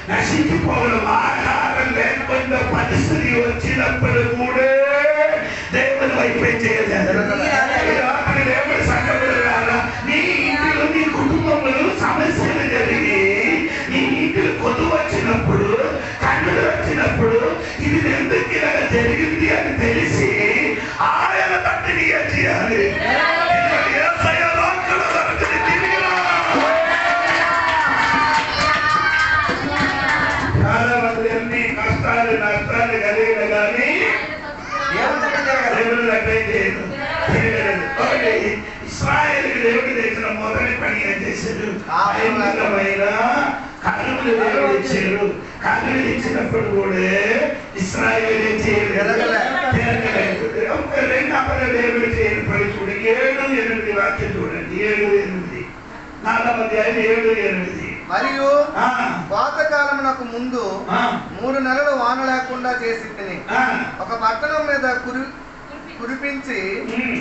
నశించిపోవడం. ఆహారం లేకుండా పరిస్థితి వచ్చినప్పుడు కూడా దేవుని వైపే చేయలేదు. దేవుడు సంకల్పం నీ ఇంటిలో నీ కుటుంబంలో సమస్యలు జరిగి నీ ఇంటిలో కొద్దు వచ్చినప్పుడు కన్నులు వచ్చినప్పుడు ఇది ఎందుకు ఇలా జరిగింది అని తెలిసి ఆయన తట్టిని చేయాలి. చాలా మంది అన్ని కష్టాలు నష్టాలు కలిగిన కానీ దేవుడు అట్లే చేయదు. ఇశ్రాయేలుకి దేవుడు చేసిన మొదటి పని ఏం చేశారు? భయంకరమైన కర్రలు దేవుడు ఇచ్చారు. కర్రలు ఇచ్చినప్పుడు కూడా ఇశ్రాయేలు ఏం చేయలేదు. రెండవ దేవుడు చేయని పని చూడండి. 7, 8 వాక్యం చూడండి. 7, 8 4వ అధ్యాయం 7, 8. మరియు పాతకాలమునకు ముందు 3 నెలలు వాన లేకుండా చేసి తిని ఒక పట్టణం మీద కురిపించి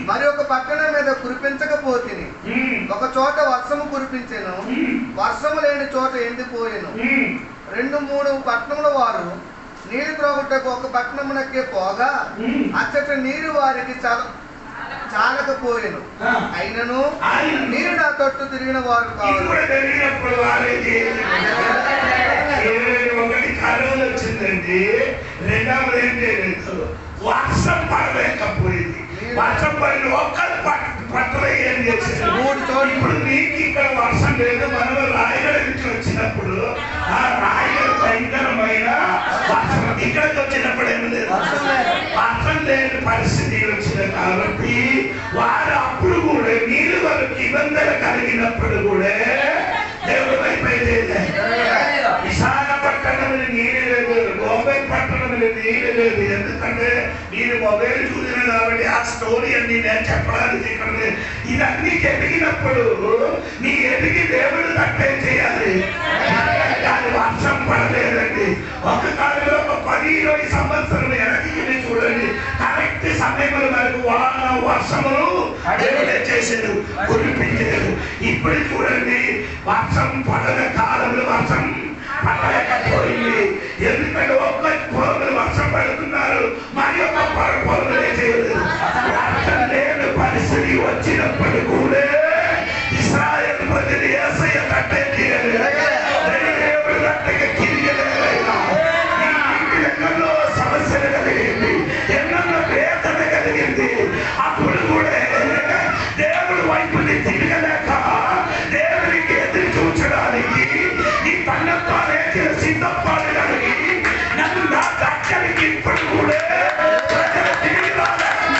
మరి ఒక పట్టణం మీద కురిపించకపోతిని. ఒక చోట వర్షము కురిపించెను, వర్షము లేని చోట ఎండిపోయెను. 2, 3 పట్టణముల వారు నీరు త్రాగుటకు ఒక పట్టణమునకే పోగా అచ్చట నీరు వారికి చాలకపోయెను. అయినను నీరు నా తట్టు తిరిగిన వారు కాదు. ఒకటి కరువులు వచ్చిందండి. రెండవది ఏం చేయలేదు, వర్షం పడలేకపోయింది. వర్షం పడిన ఒక్కరు పట్టలే ఏం చేశారు? 3 చోట్ల. ఇప్పుడు నీకు ఇక్కడ వర్షం లేదు. మనం రాయగడ నుంచి వచ్చినప్పుడు ఆ రాయగడ భయంకరమైన వర్షం ఇక్కడికి వచ్చినప్పుడు ఏమి లేదు, వర్షం లేని పరిస్థితి వచ్చింది. కాబట్టి వారు అప్పుడు కూడా నీరు వరకు ఇబ్బందులు కలిగినప్పుడు కూడా దేవుడు వైపు విశాఖపట్నంలో నీరు లేదు, బొంబాయి పట్టణంలో నీరు లేదు. ఎందుకంటే మీరు మొబైల్ చూసిన కాబట్టి ఆ స్టోరీ అన్ని నేను చెప్పడానికి ఇక్కడ ఇదన్నీ ఎదిగినప్పుడు నీ ఎదిగి దేవుడు తట్టే చేయాలి. దాని వర్షం పడలేదండి. ఒక కాలంలో ఒక 10-20 సంవత్సరాలు ఎదిగి చూడండి, కరెక్ట్ సమయంలో మనకు వాన వర్షములు దేవుడే చేశాడు, కురిపించాడు. ఇప్పుడు చూడండి, వర్షం పడన కాలంలో వర్షం పడలేకపోయింది. ఎందుకంటే ఒక్క పొరలు వర్షం పడుతున్నారు, మరి ఒక పొరలు చేయలేదు. వర్షం లేని పరిస్థితి వచ్చినప్పుడు కూడా ఇశ్రాయేలు ప్రజలు యేసయ్య తట్టే దేవుడు తట్టగా తిరిగలేదైనా ఎన్నో సమస్యలు కలిగింది, ఎన్నో వేదన కలిగింది. అప్పుడు కూడా దేవుడు వైపుని తిరగలేక దేవునికి ఎదురు చూచడానికి ఈ తన్నతో సిద్ధపడడానికి నన్ను నా దగ్గరికి ఇప్పుడు కూడా ప్రజలు తిరిగి రాలేదు.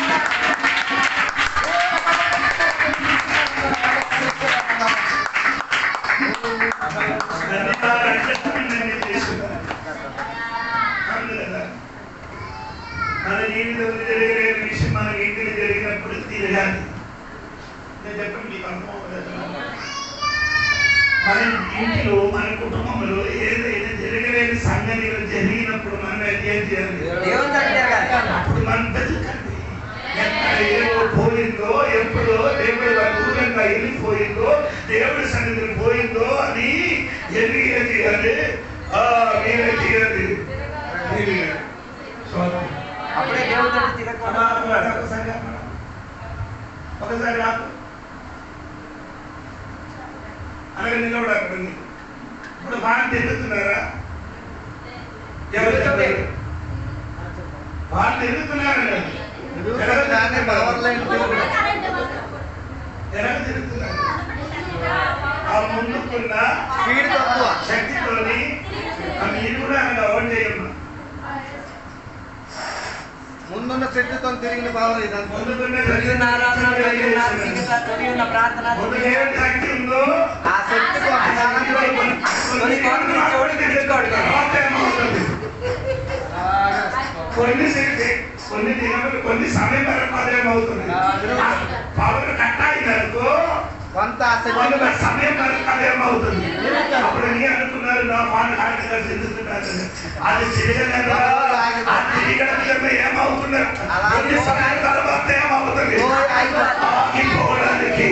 మన ఇంటిలో మన కుటుంబంలో ఏదైనా జరగలేని సంగతిలు జరిగినప్పుడు మనం ఏం చేయాలి? అప్పుడు మనం బతుకండి. ఎక్కడ ఏదో పోయిందో, ఎప్పుడో దేవుడు దూరంగా వెళ్ళిపోయిందో, దేవుడి సన్నిధిని పోయిందో అని ఎన్ని చేయాలి? మీరే చేయాలి. అప్పుడే దేవుడు తిరగకుండా ఒకసారి రాకు అలాగే నిలబడాలి. ఇప్పుడు బాగా తిరుగుతున్నారా? ఎవరు చెప్పారు? వాళ్ళు తిరుగుతున్నారు. ఎలా తిరుగుతున్నారు? ఆ ముందుకున్న శక్తితోని మీరు కూడా అవాయిడ్ చేయమ్మా. ముందున్న శక్తితో తిరిగిన భావన ఇదంతా. ముందుకున్న శక్తి ఉందో ఆ శక్తికి ఒక కొన్ని సమయం వరకు అదేమవుతుంది, పవర్ కట్ అయినందుకు కొంత సమయం వరకు అదేమవుతుంది. అప్పుడు నీ అనుకున్నారు నా పాలు కాటగా చెందుతున్నారు, అది చేయలేదు. ఆ తిరగడం ఏమవుతున్నారు, కొన్ని సమయం తర్వాత ఏమవుతుంది, ఆగిపోవడానికి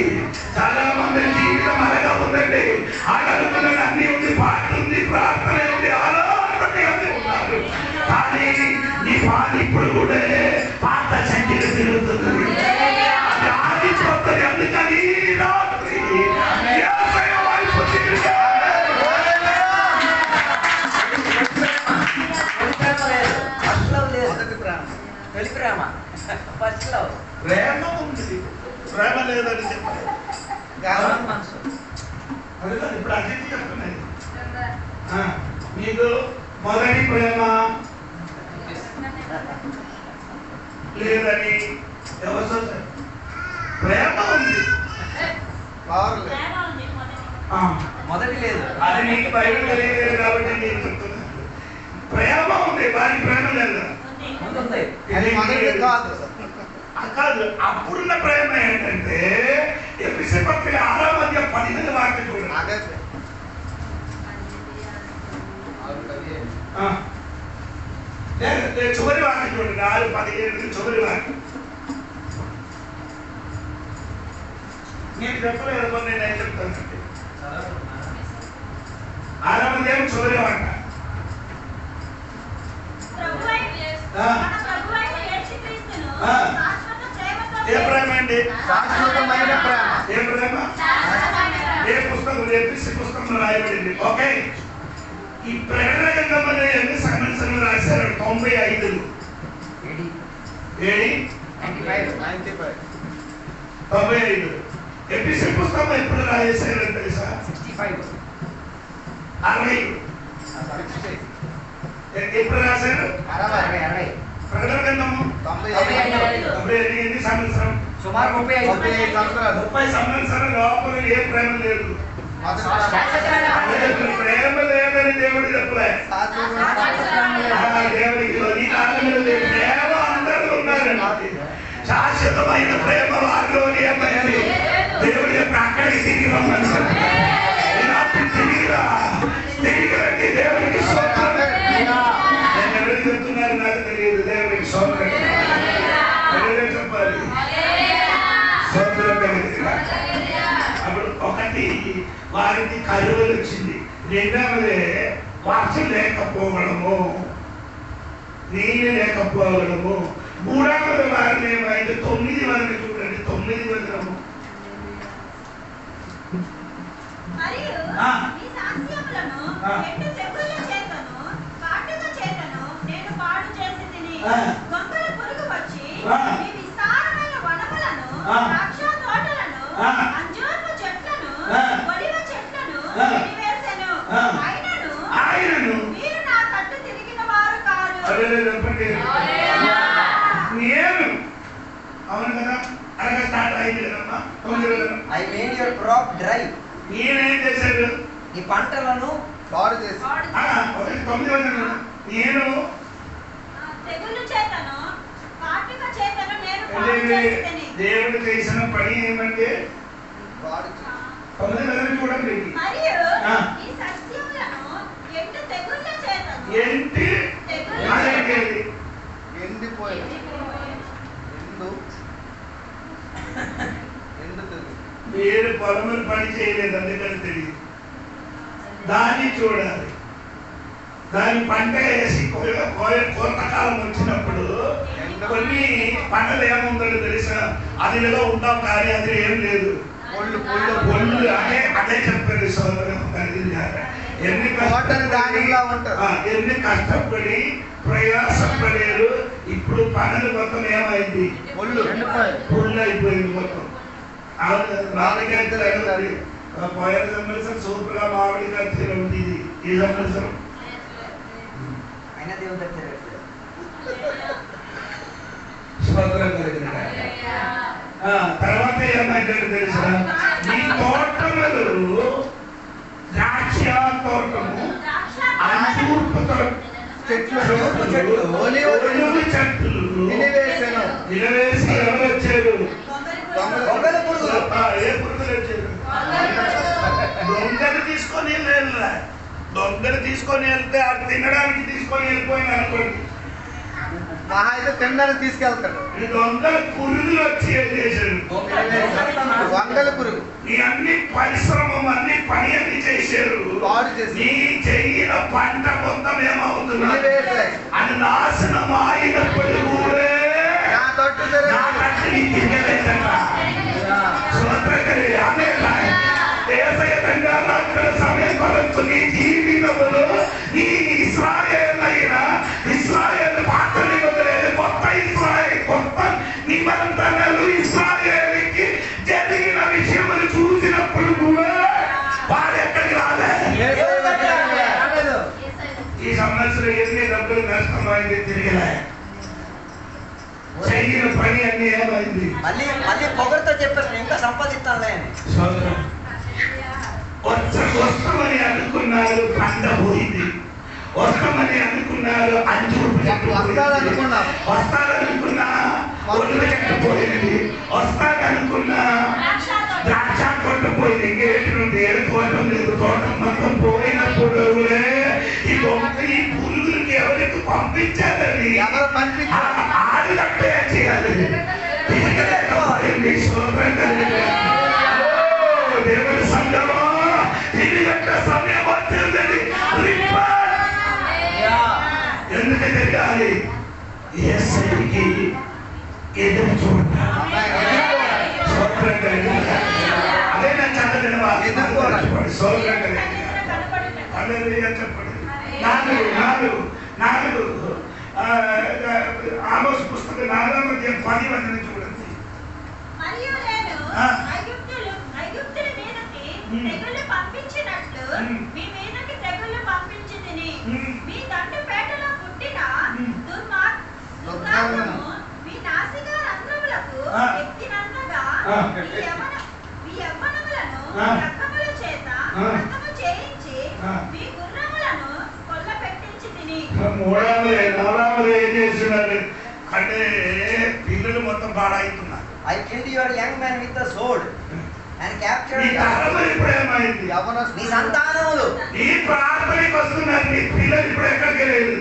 చాలా మంది జీవితం అలాగా ఉందండి. ఆయన అనుకున్నది అన్ని ఉంది, పాట ఉంది, ప్రార్థన ఉంది, ఆలోచన ఉన్నారు. కానీ నీ పాలు ఇప్పుడు కూడా పాత సంఖ్యలు తిరుగుతుంది, అది ఆగిపోతుంది. అందుకని రాత్రి వైపు ప్రేమ ఉంది, ప్రేమ లేదని చెప్పారు. ఇప్పుడు అతిథి చెప్తున్నాయి మీకు మొదటి ప్రేమ లేదని ఎవరు చూసారు? ప్రేమ ఉంది, మొదటి లేదు. అది నీకు బయట తెలియలేదు కాబట్టి నేను చెప్తున్నాను. ప్రేమ ఉంది, వారి ప్రేమ లేదు. కాదు, అప్పుడున్న ప్రేమ ఏంటంటే ఎపిసి పత్రిక 6:15 వాక్యం చూడండి. చివరి వాక్యం చూడండి, 6:17 చివరి వాక్యం. నేను చెప్పలేదు కొన్ని, నేను చెప్తానండి. 6:20 చివరి వాక్యం. ఏ ప్రేమ అండి? శాశ్వతమైన ప్రేమ. ఏ ప్రేమ? ఏ పుస్తకం? ఎపిసి పుస్తకంలో రాయబడింది. ఓకే, ఈ ప్రకటన గ్రంథంలో ఎన్ని సంవత్సరాలు రాశారు? 95. ఏడి 95. ఎపిసి పుస్తకం ఎప్పుడు రాసేసారో తెలుసా? 65. 60. ఎప్పుడు రాశారు? 60. ప్రకటన గ్రంథము 95. ఎన్ని సంవత్సరం? సుమారు 35 సంవత్సరాలు. 30 సంవత్సరాల లోపల ఏ ప్రేమ లేదు. ప్రేమ లేదని దేవుడు చెప్పలే. దేవుడికి ఈ కాలంలో ప్రేమ అందరూ ఉన్నారండి. శాశ్వతమైన ప్రేమ వారిలోని ఏమైంది? దేవుడు చెప్పి అక్కడికి తిరిగి రమ్మన్నారు. తిరిగి రండి, దేవుడికి నేను ఎవరికి చెప్తున్నారు నాకు తెలియదు. దేవుడికి సోదరు చెప్పాలి. అప్పుడు ఒకటి వారికి కరువులు వచ్చింది, రెండవది వర్షం లేకపోవడము, నీళ్ళు లేకపోవడము, మూడవది వారిని ఏమైంది? 9 వరకు చూడండి, 9 వరకు. ఆయనను నేను అవును కదా, అలాగే స్టార్ట్ అయింది కదమ్మా. I made your crop dry. నేనేం చేశాడు? ఈ పంటలను పాడు చేసి 9 నేను దేవుడు చేసిన పని ఏమంటే పాడు 9 చూడండి. మరియు ఏడు పొలములు పని చేయలేదు, అందుకని తెలియదు. దాన్ని చూడాలి. దాని పంట వేసి కోతకాలం వచ్చినప్పుడు కొన్ని పంటలు ఏముందో తెలుసా, అది ఏదో ఉంటాం కానీ అది ఏం లేదు, ఒళ్ళు అదే చెప్పారు సోదరం. ఎన్ని కష్టపడి ప్రయాసపడారు, ఇప్పుడు పనులు మొత్తం ఏమైంది, ఒళ్ళు అయిపోయింది మొత్తం. పోయిన సంవత్సరం సూపర్ గా మామిడి ఖర్చులు ఉంది, ఈ సంవత్సరం తర్వాత ఏమైందంటే తెలుసా, ఈ తోటములు ద్రాక్ష తోటము, అంజూరపు చెట్లు, నిలవేసి ఎవరు వచ్చారు, ఏ పురుగులు వచ్చారు, దొంగలు తీసుకొని వెళ్ళా. దొంగలు తీసుకొని వెళ్తే అది తినడానికి తీసుకొని వెళ్ళిపోయింది అనుకోండి, మహా అయితే తినడానికి తీసుకెళ్తాడు. దొంగల పురుగులు వచ్చి ఏం చేశారు, వంగల పురుగు. నీ అన్ని పరిశ్రమం అన్ని పని అన్ని చేశారు, నీ చెయ్యిన పంట మొత్తం ఏమవుతుంది, అది నాశనం అయినప్పుడు కూడా సమయం కొరకు నీ జీవితంలో నీ ఇశ్రాయేలైన ఇశ్రాయేల్ పాత నిబంధనలు కొత్త ఇశ్రాయేల్ కొత్త నిబంధనలు ఇశ్రాయేలుకి జరిగిన విషయములు చూసినప్పుడు కూడా వారు ఎక్కడికి రాలేదు. ఈ సంవత్సరం ఎన్ని డబ్బులు నష్టమైంది, తిరిగిలే. చెయ్యిన పని అన్ని ఏమైంది, మళ్ళీ పొగరుతో చెప్పారు ఇంకా సంపాదిస్తానులే అని. వస్తామని అనుకున్నారు, పంట పోయింది. వస్తామని అనుకున్నారు, వస్తారనుకున్నా ఒడ్లు చెట్టు పోయింది. వస్తారనుకున్నా ద్రాక్ష తోట పోయింది. ఇంకేటి నుండి ఏడుకోవటం లేదు, తోటం మొత్తం పోయినప్పుడు ఈ పురుగులకి ఎవరికి పంపించాలని ఆడినట్టే చేయాలి. దేవుడి సంఘమా, తిరిగట్ట సమయం వచ్చిందని ఎందుకు తెలియాలి, యేసుకి ఎదురు చూడాలి. అదే నా చదవని వాళ్ళు చెప్పండి. 4 ఆమోస్ పుస్తకం 4వ అధ్యాయం 10 వచనం చూడండి. మరియు నేను ఐగుప్తుల మీదకి తెగులు పంపించినట్లు మీ మీదకి తెగులు పంపించితిని. మీ దండుపేటలో పుట్టిన దుర్మార్గము మీ నాసిక రంధ్రములకు ఎక్కినంతగా మీ యవ్వనములను రక్తముల చేత రక్తము చేయించి మీ గుర్రములను కొల్లపెట్టించితిని. 4వ ఏం చేస్తున్నారు అంటే పిల్లలు మొత్తం పాడైతున్నారు. I killed your young man with the sword and captured నీ తరములు ఇప్పుడు ఏమైంది, నీ సంతానములు. నీ ప్రార్థనకి వస్తున్నారు, నీ పిల్లలు ఇప్పుడు ఎక్కడికి లేదు,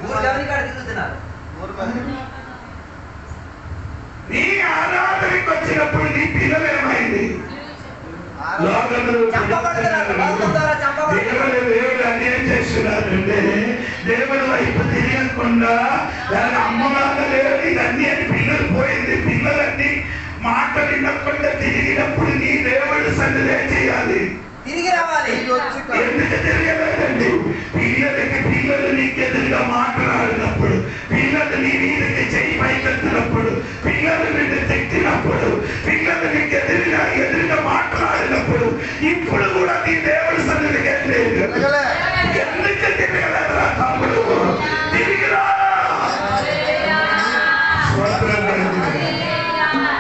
ఊరు ఎవరి కాడ తిరుగుతున్నారు. నీ ఆరాధనకి వచ్చినప్పుడు నీ పిల్లలు ఏమైంది, దేవుడు అన్యాయం చేస్తున్నారంటే దేవుడి వైపు తిరగకుండా దాని అమ్మలాగా లేదు. ఇదన్నీ అని పిల్లలు పోయింది. పిల్లలన్నీ మాట వినకుండా తిరిగినప్పుడు నీ దేవుడి సన్నిధి చేయాలి, తిరిగి రావాలి. ఎందుకు తిరగలేదండి, పిల్లలు నీకు ఎదురుగా మాట్లాడినప్పుడు, పిల్లలు నీ మీదకి చెయ్యి పైకెత్తినప్పుడు, పిల్లలు నిన్ను తిట్టినప్పుడు, పిల్లలు నీకు ఎదురుగా మాట్లాడినప్పుడు, ఇప్పుడు కూడా నీ దేవుడి సన్నిధికి వెళ్ళలేదు. ఎందుకు తిరగలేదురా తమ్ముడు, తిరిగిరా.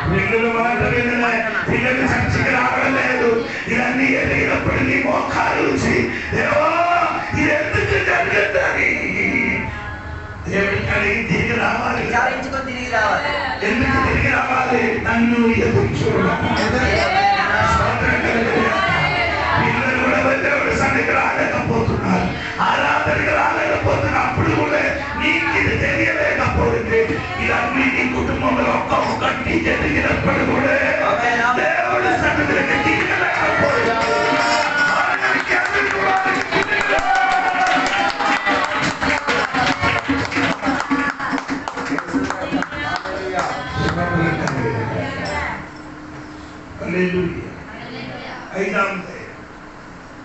పిల్లలు మాట వినలే, పిల్లలు చర్చకి రావడం లేదు. ఇవన్నీ ఎదిగినప్పుడు నీ మోకాలు చూసి దేవా ఇది ఎందుకు జరుగుతుంది, దేవుడి కలిగి తిరిగి రావాలి, విచారించుకొని తిరిగి రావాలి. ఎందుకు తిరిగి రావాలి, నన్ను ఎదురు చూడాలి. పిల్లలు కూడా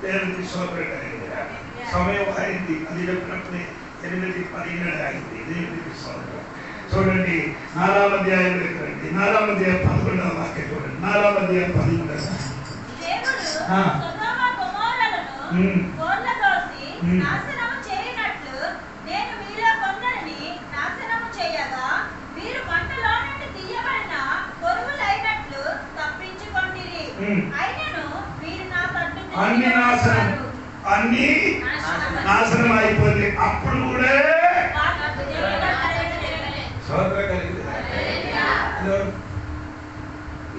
దేవునికి స్తోత్రం కలిగిన సమయం అయింది. అది చెప్పినప్పుడే 8:15 అయింది. దేవునికి స్తోత్రం. చూడండి 4వ అధ్యాయంలోకి రండి. 4వ అధ్యాయం 11వ వాక్యం చూడండి. 4వ అధ్యాయం 11వ నాశనము చేయనట్లు నేను మీలో కొందరిని నాశనము చేయగా మీరు పంటలో నుండి తీయబడిన కొరువులైనట్లు తప్పించుకొండిరి. అయినను మీరు నా తట్టు అన్ని నాశనం అయిపోయింది. అప్పుడు కూడా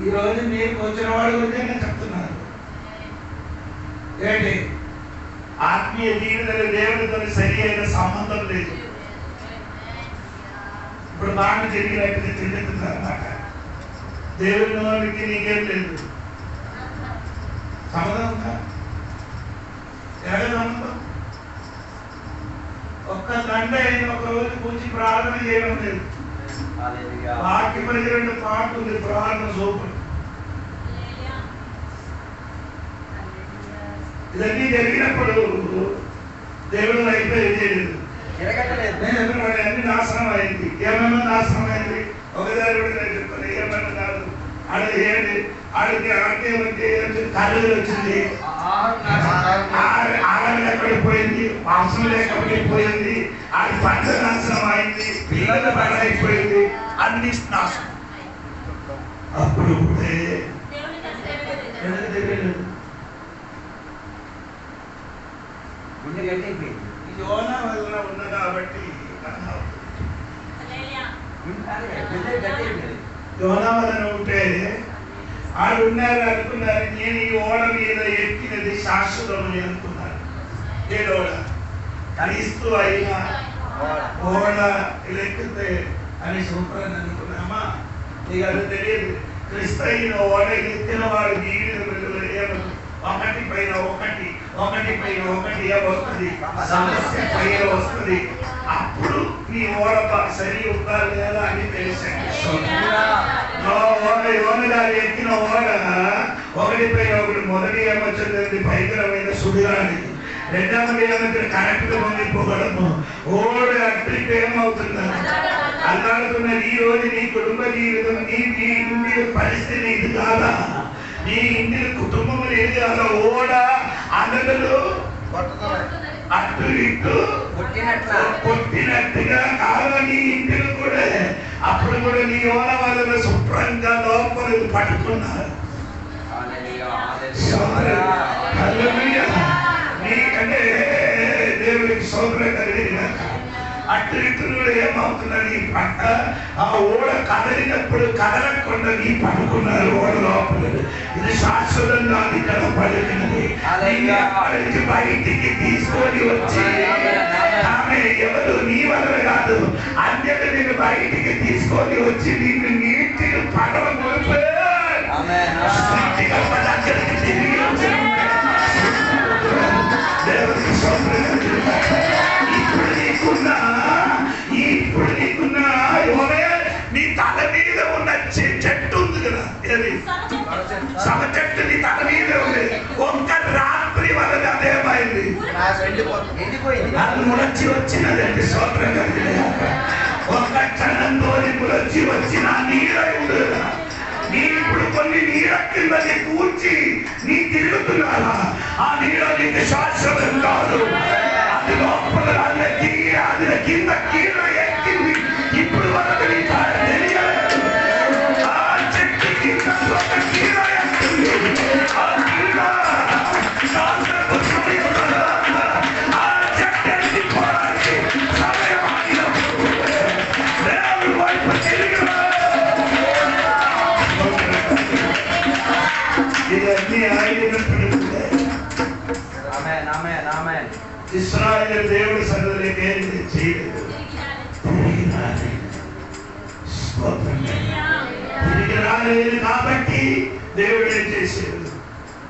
ఈ రోజు మీరు వచ్చిన వాడి గురించి నేను చెప్తున్నాను. ఏంటి ఆత్మీయ జీవితంలో దేవుడితో సరి అయిన సంబంధం లేదు. ఇప్పుడు బాగా జరిగినట్టు తెలియదు అన్నమాట. దేవుడి వాళ్ళకి నీకేం లేదు సంబంధం ఉందా? ఎలాగ సంబంధం? ఒక్క గంట అయిన ఒక రోజు కూర్చి ప్రార్థన చేయడం లేదు. వాక్య పరిచయం పాటు ఉంది. ప్రార్థన సూపర్. ఇదన్నీ జరిగినప్పుడు దేవుడు అయిపోయేది లేదు. అన్ని నాశనం అయింది. ఏమైనా నాశనం అయింది. ఒకదారి చెప్తాను ఏమైనా కాదు. ఆడది ఏంటి ఆడికి కళ్ళు వచ్చింది. ఆడలు ఎక్కడికి పోయింది. మాంసం లేకపోతే పోయింది. ఆడి పంట నాశనం అయింది. పిల్లల పని అయిపోయింది. అన్ని నాశనం. అప్పుడు యోనా వలన ఉన్న కాబట్టి యోనా వలన ఉంటే ఆడు ఉన్నారు అనుకున్నారు. నేను ఈ ఓడ మీద ఎక్కినది శాశ్వతం అనుకున్నారు. ఏదో క్రీస్తు అయినా ఓడ ఎక్కితే అని సూపర్ అనుకున్నామా? నీకు అది తెలియదు. క్రీస్తు అయిన ఓడ ఎక్కిన వాడు జీవితంలో ఏమో ఒకటి పైన ఒకటి వస్తుంది. సమస్య పైన వస్తుంది. అప్పుడు నీ ఓడ సరి ఉందా లేదా అని తెలిసాను. యోనగారు ఎక్కిన ఓడ ఒకటి పైన ఒకటి. మొదటి ఏమొచ్చింది భయంకరమైన సుడిగాలి. రెండవది ఏమైతే కరెక్ట్ పొందిపోవడము. ఓడ అట్టికి ఏమవుతున్నారు అల్లాడుతున్నది. ఈ రోజు నీ కుటుంబ జీవితం నీ ఇంటి పరిస్థితి ఇది కాదా? నీ ఇంటి కుటుంబం ఏది కాదా? ఓడ అన్నలు అటు ఇటు కొట్టినట్టుగా కాదా నీ ఇంటిని కూడా. అప్పుడు కూడా నీ ఓడ వాళ్ళ శుభ్రంగా లోపల పట్టుకున్నారు. నీకంటే దేవుడికి సౌకర్యం కలిగిన అటు ఇటు కూడా ఏమవుతున్నారు? నీ పక్క ఆ ఓడ కదలినప్పుడు కదలకుండా నీ పట్టుకున్నారు ఓడ లోపల. ఇది శాశ్వతంగా ఇక్కడ పలికినది. బయటికి తీసుకొని వచ్చి ఆమె ఎవరు నీ వల్ల కాదు. అంతేత నేను బయటికి తీసుకొని వచ్చి నిన్ను నీటిని పడవ దగ్గరికి తిరిగి దేవుడికి సౌకర్యం. ఇప్పుడు నీకున్నా నీ తల మీద ఉన్న చెట్టు ఉంది కదా, సమ చెట్టు నీ తల మీద ఉంది. ఒక్క రాత్రి వల్ల అదేమైంది? అది ములచి వచ్చినదండి. సోదరం ఒక్క క్షణంతో ములచి వచ్చిన నీరై ఉండదు. నీ ఇప్పుడు కొన్ని నీళ్ళ కింద కూర్చి నీ తిరుగుతున్నారా? ఆ నీళ్ళ నీకు శాశ్వతం కాదు. అది లోపల అది కింద కీళ్ళ ఎక్కింది. ఇప్పుడు వరకు నీ తెలియలేదు. ఆ చెట్టు కింద ఒక కీళ్ళ ఎక్కింది. ఆ కీళ్ళ ఆ చెట్టు పోరాడి సమయం ఆగినప్పుడు దేవుడి వైపు తిరిగి ఇవన్నీ ఆగినప్పుడు ఇశ్రాయేలు దేవుడి సన్నిధిలోకి ఏం చేయలేదు. తిరిగి రాలేదు కాబట్టి దేవుడు ఏం చేసేది?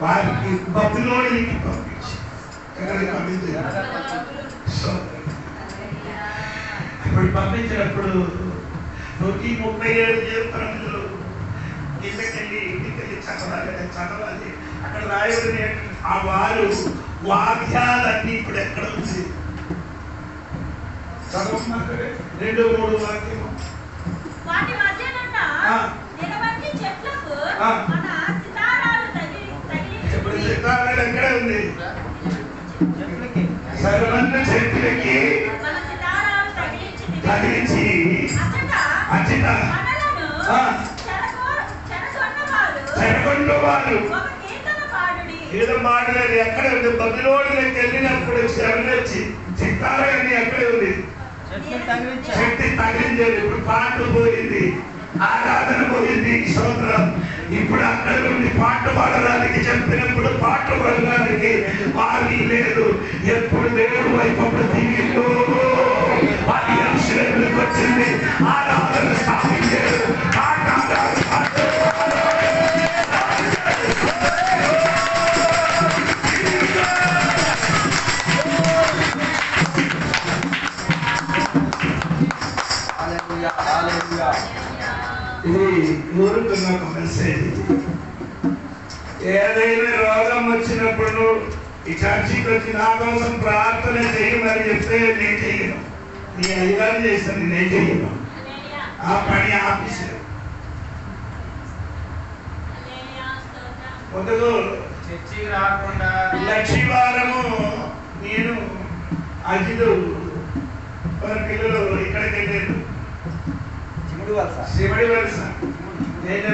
వారికి బబులోనికి పంపించి ఇప్పుడు పంపించినప్పుడు 137 జీవితంలో ఇంటికెళ్ళి చదవాలి. అక్కడ రాయబడిన ఆ వారు వాక్యాలన్నీ ఇప్పుడు ఎక్కడ ఉంది? చదవమంటారే 2-3 వాక్యము. వాటి మధ్యనున్న నిలబడి చెట్లకు మన సితారాలు తగిలించి. ఇప్పుడు సితారాలు ఎక్కడ ఉంది? సర్వన్న చెట్లకి మన సితారాలు తగిలించి అచ్చిత చెరగొండవారు ఏదో మాట్లాడి ఎక్కడ ఉంది? బబిలోనులోకి వెళ్ళినప్పుడు శరణొచ్చి చిత్తారని ఎక్కడ ఉంది? శక్తి తగిలించేది. ఇప్పుడు పాట పోయింది, ఆరాధన పోయింది, స్తోత్రం. ఇప్పుడు అక్కడ నుండి పాట పాడడానికి చెప్పినప్పుడు పాట పాడడానికి వారి లేదు. ఎప్పుడు దేవుడు వైపు తిరిగిందో వారి అంశాలకు వచ్చింది. ఆరాధన స్థాపించారు. ఇది ఊరుకున్న ఒక మెసేజ్. ఏదైనా రోగం వచ్చినప్పుడు ఈ చర్చికి వచ్చి నా కోసం ప్రార్థన చేయమని చెప్తే నేను చేయను. నీ అధికారం చేస్తాను, నేను చేయను. ఆ పని ఆఫీసు ముందుకు చర్చికి రాకుండా లక్షవారము నేను అజిదు మన పిల్లలు ఇక్కడికి వెళ్ళారు. శివుడి వలస నేను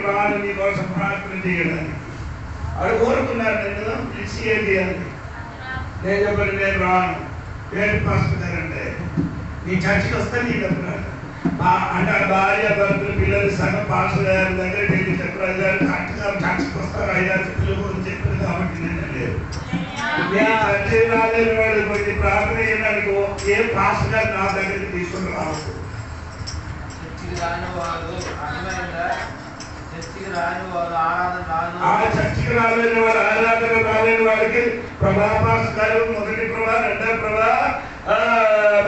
రాను నీ కోసం ప్రార్థన చేయడానికి. వాడు కోరుకున్నారు నన్ను పిలిచి ఏం చేయాలి. నేను చెప్పాను నేను రాను. పేరు పాస్టర్ అంటే నీ చర్చికి వస్తే నీ డబ్బు అంటే భార్య భర్తలు పిల్లలు సగం పాస్టర్ గారి దగ్గర వెళ్ళి చెప్పారు చర్చికి వస్తారు 5-6 పిల్లలు చెప్పారు కాబట్టి నేను లేదు. చర్చి రాలేని వాడు కొంచెం ప్రార్థన చేయడానికి ఏ పాస్టర్ గారు నా దగ్గరికి తీసుకుని రావచ్చు. చర్చికి రాని వారు ఆరాధన రాలేని వారికి ప్రభా పాస్టర్ గారు మొదటి ప్రభా, రెండవ ప్రభా,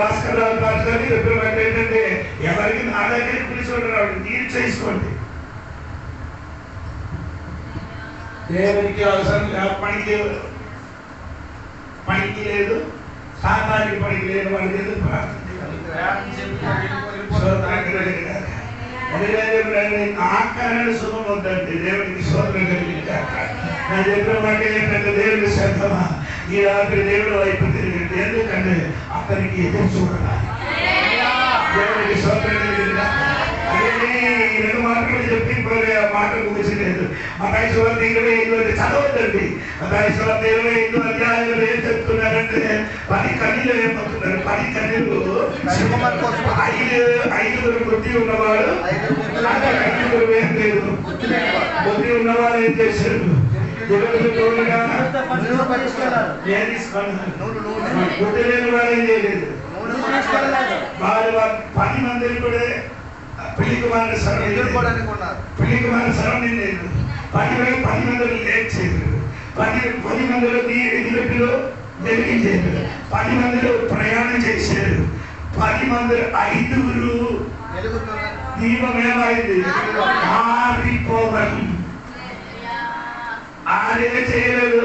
భాస్కర్ రావు పాస్టర్ గారు చెప్పినట్టు ఏంటంటే ఎవరికి నా దగ్గరికి పిలిచి మీరు చేసుకోండి. దేవునికి అవసరం పనికి లేదు, సాతానికి పనికి లేదు. వాళ్ళకి ఎందుకు ప్రార్థన ఆకారాన్ని సుఖం వద్దండి. దేవుడికి స్తోత్రం కలిగించాక నా చెప్పిన మాట ఏంటంటే దేవుడి శ్రద్ధమా ఈ రాత్రి దేవుడు వైపు తిరిగింది. ఎందుకంటే అతనికి ఎదురు చూడాలి. దేవుడికి స్తోత్రం కలిగిందా? అదే ఈ 2 మాటలు చెప్పి ఆ మాట ముగిసిలేదు. మత్తయి సువార్త 25 చదవద్దండి. మత్తయి సువార్త 25 అధ్యాయంలో ఏం చెప్తున్నారంటే 10 కన్యలు ఏమవుతున్నారు? 10 కన్యలు 5 బుద్ధి ఉన్నవాడు, 5 ఏం లేదు. బుద్ధి ఉన్నవాడు ఏం చేశారు? బుద్ధి లేని వాడు ఏం చేయలేదు. వారు 10 మందిని కూడా పెళ్లికి వారిని పెళ్లికి వారిని సరౌండింగ్ లేదు. 10 మందిలో లేట్ చేయలేదు. 10 మందిలో నిలుపులో వెలిగించారు. 10 మందిలో ప్రయాణం చేశారు. 10 మందిలో 5 దీపం ఏమైంది? ఆరిపోవడం. ఆరే చేయలేదు.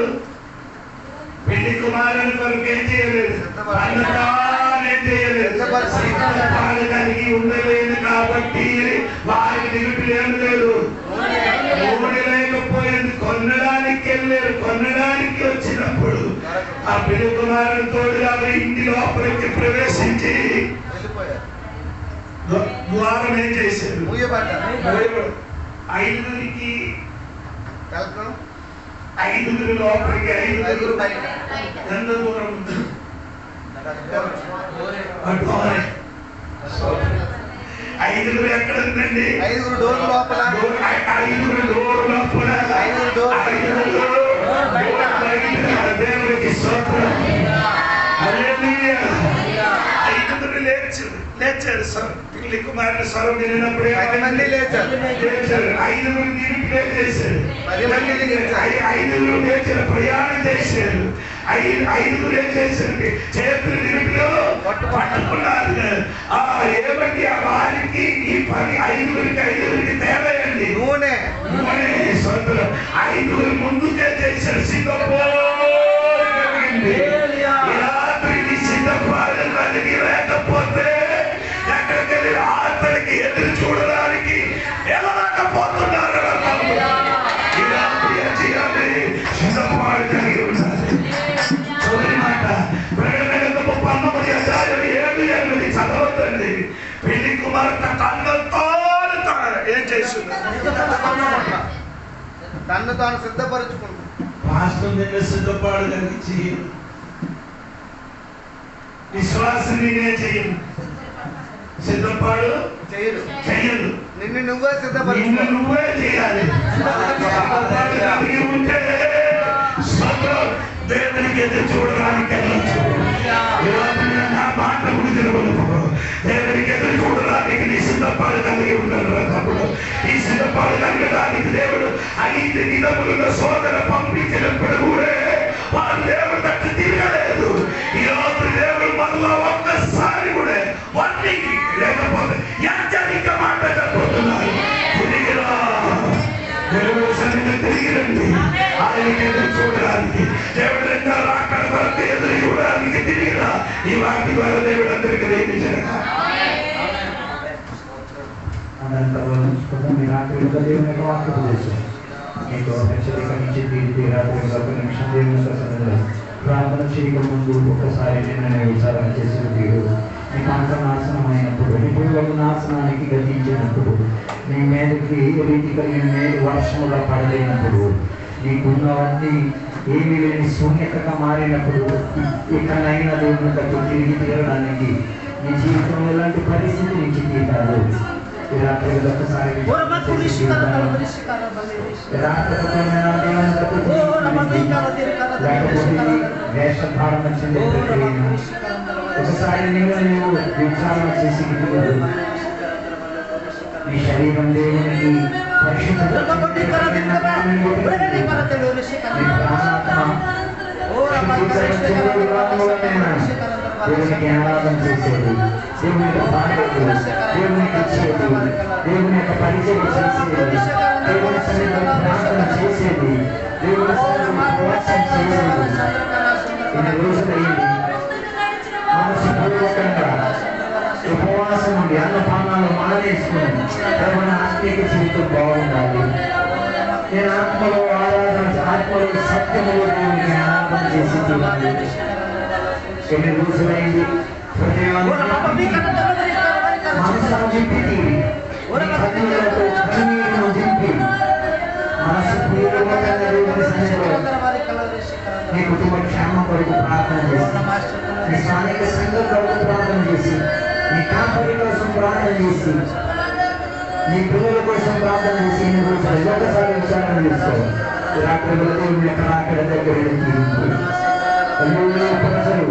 పెళ్లి కుమారుని కొరకు ఏం చేయలేదు. అన్నదానం చేయలేదు. కలిగి ఉండలేదు కాబట్టి వారికి నిలుపు ఏం లేదు. నూనె లేకపోయింది. కొనడానికి వెళ్ళారు. కొనడానికి వచ్చినప్పుడు ఆ పెళ్లి కుమారుని తోడుగా ఇంటి లోపలికి ప్రవేశించి ద్వారం ఏం చేశారు? 5కి 5 లోపలికి 5 ఎంత దూరం ఉంది? 5 ఎక్కడ ఉందండి? 5 డోర్ లోపల 5 డోర్ లోపల 5 దేవుడికి స్తోత్రం. హల్లెలూయా. 5 లేచారు సార్. పిల్లి కుమారుని స్వరం వినినప్పుడు 10 మంది లేచారు. 5 నిరుపే చేశారు. 10 మంది లేచారు. 5 లేచారు. ప్రయాణం చేశారు. 5 ఏం చేశారు? చేతులు నిరుపులో పట్టుకున్నారు. ఏమండి ఆ వారికి ఈ 5కి తేడా అండి. నూనె సొంతం. 5 ఐదుగురు ముందుకే చేశారు. సింగపూర్ కలిగింది. ఈ రాత్రి నీ సిద్ధపాటు కలిగి లేకపోతే ఎక్కడికి వెళ్ళి ఆత్మకి ఎదురు చూడడానికి వెళ్ళలేకపోతున్నారు. ఈ రాత్రి చేయాలి, సిద్ధపాటు కలిగి ఉండాలి. చదువు మాట ప్రకటన 19:7 చదవద్దండి. పెళ్లి కుమార్తె కన్నుతో ఏం చేస్తున్నారు? తను తాను సిద్ధపరచుకుంటాడు. పాస్టర్ నిన్ను సిద్ధపాటు కలిగించి విశ్వాసం నేనే చేయను, సిద్ధపాడు చేయదు. నిన్ను నువ్వే సిద్ధపరచు, నువ్వే చేయాలి. ఉంటే దేవునికి ఎదురు చూడడానికి వెళ్ళొచ్చు. నా మాట గురించి దేవునికి ఎదురు చూడడానికి నీ సిద్ధపాటు కలిగి ఉన్నాడు. తప్పుడు ఈ సిద్ధపాటు కలగడానికి దేవుడు 5 దినములుగా సోదర పంపించినప్పుడు కూడా వారు దేవుడు తట్టు తిరగలేదు. ఈ రోజు దేవుడు మనలో ఒక్కసారి కూడా వాటికి లేకపోతే హెచ్చరిక మాట చెప్పబోతున్నారు. తిరిగిరా, దేవుడు సన్నిధి తిరిగి రండి. ఆయనకి ఎదురు చూడడానికి దేవుడు రెండో రాకడ వరకు ఎదురు చూడడానికి తిరిగిరా. ఈ వాటి ద్వారా దేవుడు అందరికీ నేర్పించారు. మీరు రాత్రిలో దేవుని యొక్క వాక్యం చేశారు. మీకు హెచ్చరిక నుంచి తీరి రాత్రి ఒక నిమిషం దేవుని సన్నిధిలో ప్రార్థన చేయక ముందు ఒక్కసారి నిన్న విచారణ చేసిన దేవుడు మీ పంట నాశనమైనప్పుడు నిపుణులకు నాశనానికి గతించినప్పుడు మీ మీదకి ఏ రీతి కలిగిన వర్షముగా పడలేనప్పుడు నీకున్నవన్నీ ఏమీ లేని శూన్యతగా మారినప్పుడు ఇకనైనా దేవుని దగ్గర తిరిగి తీరడానికి నీ జీవితంలో ఎలాంటి పరిస్థితి నుంచి తీరాలి. రాత్రి ఒక్కసారి వేషధారణ చెందే ఒకసారి నీవు విచారణ చేసి నీ శరీరం దేవునికి దేవునికి ఆరాధన చేసేది, దేవుని యొక్క బాధ్యతలు దేవునికి ఇచ్చేది, దేవుని యొక్క పరిచయం చేసేది, దేవుని సన్నిధిలో ప్రార్థన చేసేది, దేవుని సన్నిధిలో చేసేది. ఇది రోజులైంది మనసుపూర్వకంగా ఉపవాసం ఉండి అన్నపానాలు మానేసుకుని దేవుని ఆత్మీయ జీవితం బాగుండాలి. నేను ఆత్మలో ఆరాధన, ఆత్మలో సత్యములో దేవునికి ఆరాధన చేసి తీరాలి. ఎన్ని రోజులైంది మనసును జింపి తీరి కన్నులతో కన్నీరును జింపి మనసు పూర్వకంగా దేవుని సన్నిధిలో నీ కుటుంబ క్షేమం కొరకు ప్రార్థన చేసి, నీ స్థానిక సంఘం కొరకు ప్రార్థన చేసి, నీ కాపరి కోసం ప్రార్థన చేసి, నీ పిల్లల కోసం ప్రార్థన చేసి ఎన్ని రోజులు ఒకసారి విచారణ చేసుకోవాలి. రాత్రి దేవుని యొక్క అక్కడ దగ్గర ప్రజలు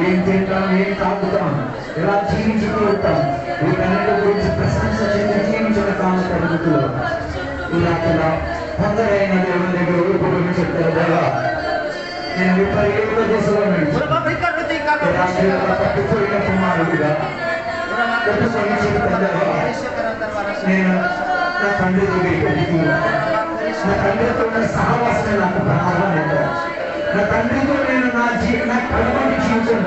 ఏం తింటాం, ఏం తాగుతాం, ఎలా జీవించి తీరుతాం, వీటన్నిటి గురించి ప్రశంస చెంది జీవించిన కాలం తరగతిలో ఈ రాత్రిలో కొందరైన దేవుని దగ్గర ఊరుకోవడం చెప్తారు. దేవా, నేను విపరీత దిశలో తప్పిపోయిన కుమారుడుగా తప్పుకొని చెప్తాను. నేను నా తండ్రి దగ్గరికి నా తండ్రితో ఉన్న సహవాసం నాకు ప్రమాదం. నా తండ్రితో నేను నా కడపటి జీవితం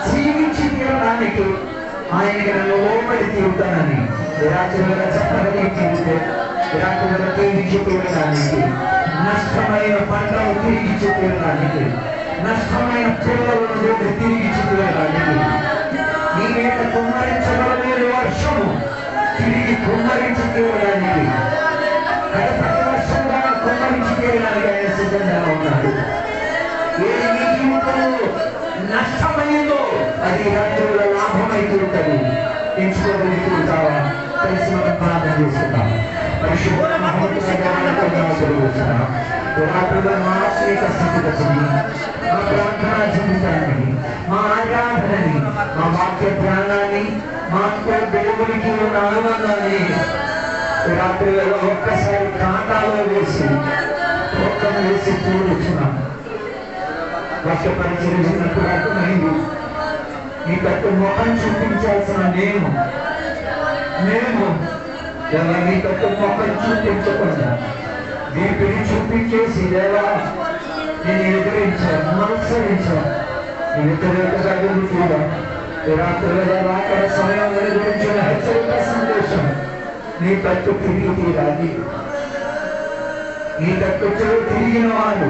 జీవించి తీరడానికి ఆయనకి నన్ను లోపడి తీరుతానని రాత్రిగా చెప్పగలిగితే రాత్రిగా తీర్చి తీరడానికి, నష్టమైన పంటలు తిరిగి తీరడానికి, నష్టమైన పిల్లలను తిరిగి తీరడానికి, నీ మీద కుమ్మరించగలలేని వర్షము తిరిగి కుమ్మరించి తీరడానికి, ప్రతి వర్షంగా కుమ్మరించి తీరడానికి ఆయన సిద్ధంగా ఉన్నాడు. ఏ నీ జీవితంలో నష్టమైందో అది రాత్రుల లాభమై తీరుతుంది. ఎంచుకోగలుగుతావా? కలిసి మనం ప్రార్థన చేస్తున్నాం. పరిశుభ్ర మా ఆశ్రయిక స్థితిగతిని, మా ప్రార్థనా జీవితాన్ని, మా ఆరాధనని, మా వాక్య ధ్యానాన్ని, మా దేవునికి ఉన్న అనుబంధాన్ని రాత్రులలో ఒక్కసారి కాంటాలో వేసి ఒక్కను వేసి చూడుచున్నాం. వాక్య పరిచయించినప్పుడు అర్థమైంది. నీ తట్టు ముఖం చూపించాల్సిన నేను నీ తట్టు ముఖం చూపించకుండా నీటిని చూపించేసి దేవా నేను ఎదిరించాను, అనుసరించాను. నీ వ్యతిరేకగా కూడా రాత్రి రాకడ సమయం గురించిన హెచ్చరిక సందేశం నీ తట్టు తిరిగి తీరాలి. నీ తట్టు తిరిగిన వారు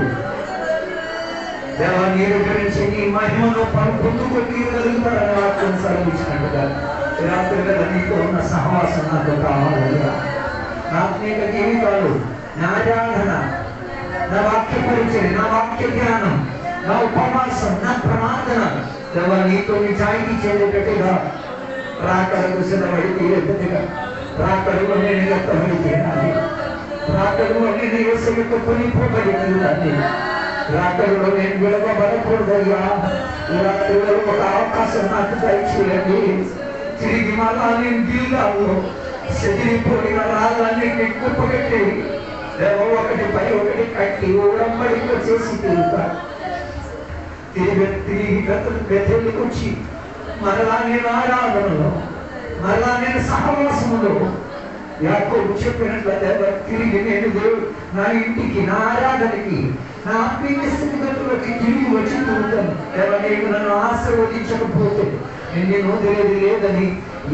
దేవా నీ గురించి నీ మహిమను పొందుకు తీయగలుగుతారని వాక్యం సెలవిచ్చినట్టుగా రాత్రి కదా నీతో ఉన్న సహవాసం నాకు కావాలయ్యా. నా ఆత్మీయ జీవితాలు, నా ఆరాధన, నా వాక్య పరిచయం, నా వాక్య జ్ఞానం, నా ఉపవాసం, నా ప్రార్థన దేవా నీతో నిజాయితీ చెందేటట్టుగా రాకడకు సిద్ధపడి తీరేటట్టుగా రాకడలో నేను ఎత్తబడి తీరాలి. రాకడలో నేను యేసుకు కొనిపోబడి తీరాలి. రాకడలో నేను విడవబడకూడదయ్యా. రాత్రిలో ఒక అవకాశం నాకు దయచేయండి. తిరిగి మళ్ళా నేను గిల్గాల్లో చెదిరిపోయిన రాళ్ళన్నింటినీ కుప్పగట్టి ఒకటి పై ఒకటి కట్టి ఊరంబడిగా చేసి తిరుగుతా. తిరిగి వెతలికొచ్చి మరలా నేను ఆరాధనలో, మరలా నేను సహవాసములో యాకోబు చెప్పినట్లయితే తిరిగి నేను దేవుడు నా ఇంటికి, నా ఆరాధనకి, నా ఆత్మీయ స్థితిగతులకి తిరిగి వచ్చి తిరుగుతాను. నేను నన్ను ఆశీర్వదించకపోతే నేను వదిలేది లేదని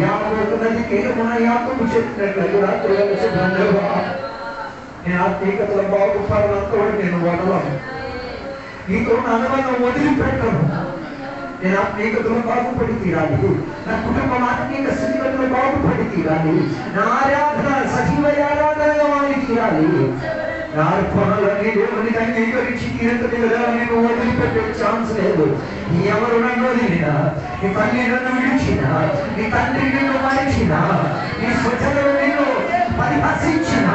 యాకోబు నదికి మన యాకోబు చెప్పినట్లయితే రాత్రి నేను ఆత్మీయతలో బాగుపడాలంతో నేను వదలను. నీతో నా అనుబంధం వదిలిపెట్టను. నేను ఆత్మీయతలో బాగుపడి తీరాలి. నా కుటుంబం ఆత్మీయ స్థితిగతులు బాగుపడి తీరాలి. నా ఆరాధన సజీవ ఆరాధనగా మారి తీరాలి. నా అర్పణలన్నీ దేవుని అంగీకరించి తీరుతుందిగా నేను వదిలిపెట్టే ఛాన్స్ లేదు. ఎవరు నన్ను వదిలినా, నీ తల్లి నన్ను విడిచినా, నీ తండ్రి నిన్ను మరిచినా, నీ స్వచ్ఛతలు నిన్ను పరిహసించిన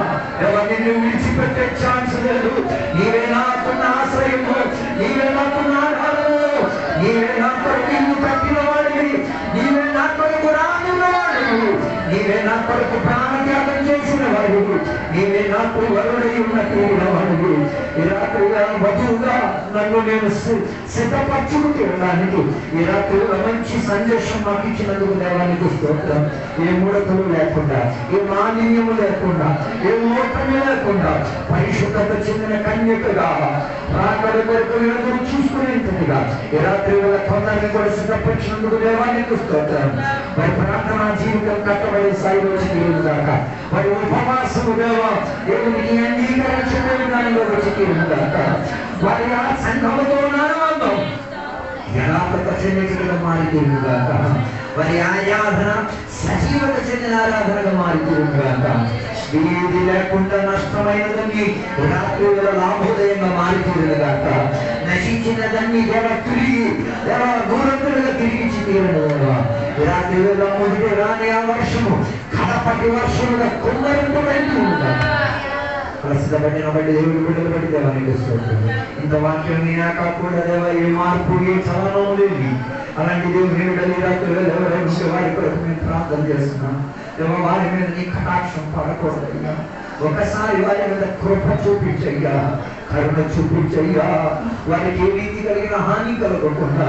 ఎవరు నిన్ను విడిచిపెట్టే ఛాన్స్ లేదు. నీవే నాకున్న ఆశ్రయము, నీవే నాకున్న ఆధారము, నీవే నా కొరకు ఇల్లు కట్టిన వాడివి, నీవే నా కొరకు రానున్న వాడివి, నీవే నా కొరకు ప్రాణత్యాగం చేసిన వాడివి, నీవే నాకు వరుడై ఉన్న వాడివి. ఈ రాత్రిగా వధువుగా నన్ను నేను సిద్ధపరచుకుంటానికి ఈ రాత్రిలో మంచి సందేశం మాకు ఇచ్చినందుకు దేవానికి స్తోత్రం. ఏ ముడతలు లేకుండా, ఏ మాలిన్యము లేకుండా, ఏ మోటము లేకుండా పరిశుద్ధత చెందిన కన్యకగా రాకడ కొరకు ఎదురు చూసుకునేంతగా ఈ రాత్రి వేళ తొందరగా కూడా సిద్ధపరిచినందుకు దేవానికి స్తోత్రం. వారి ప్రార్థనా జీవితం కట్టబడి స్థాయిలో తీరుగాక, వారి ఉపవాసము దేవా దేవునికి అంగీకరించే దానిలో వచ్చి తీరుగాక, వారి ఆ సంఘముతో అనుబంధం యథార్థత చెందినగా మారి తీరుగాక, వారి ఆరాధన సజీవత చెందిన ఆరాధనగా మారి తీరుగాక, వీధి లేకుండా నష్టమైనదని రాత్రి వేళ లాభోదయంగా మారి తీరుగాక, నశించిన దాన్ని తిరిగి దూరంగా తిరిగి తీరుగా రాత్రి వేళ మొదటి రాని ఆ వర్షము కడపటి వర్షముగా కొందరింపబడి ప్రసిద్ధపడిన బట్టి దేవుడు బిడ్డలు బట్టి దేవానికి స్తోత్రం. ఇంత వాక్యం నేనా కాకుండా దేవా ఏ మార్పు ఏ చలనం లేదు. అలాంటి దేవుని బిడ్డలు రాత్రి ఎవరైనా వారి కొరకు మేము ప్రార్థన చేస్తున్నాం. దేవా వారి మీద నీ కటాక్షం పడకూడదయ్యా. ఒకసారి వారి మీద కృప చూపించయ్యా, కరుణ చూపించయ్యా. వారికి ఏ రీతి కలిగిన హాని కలగకుండా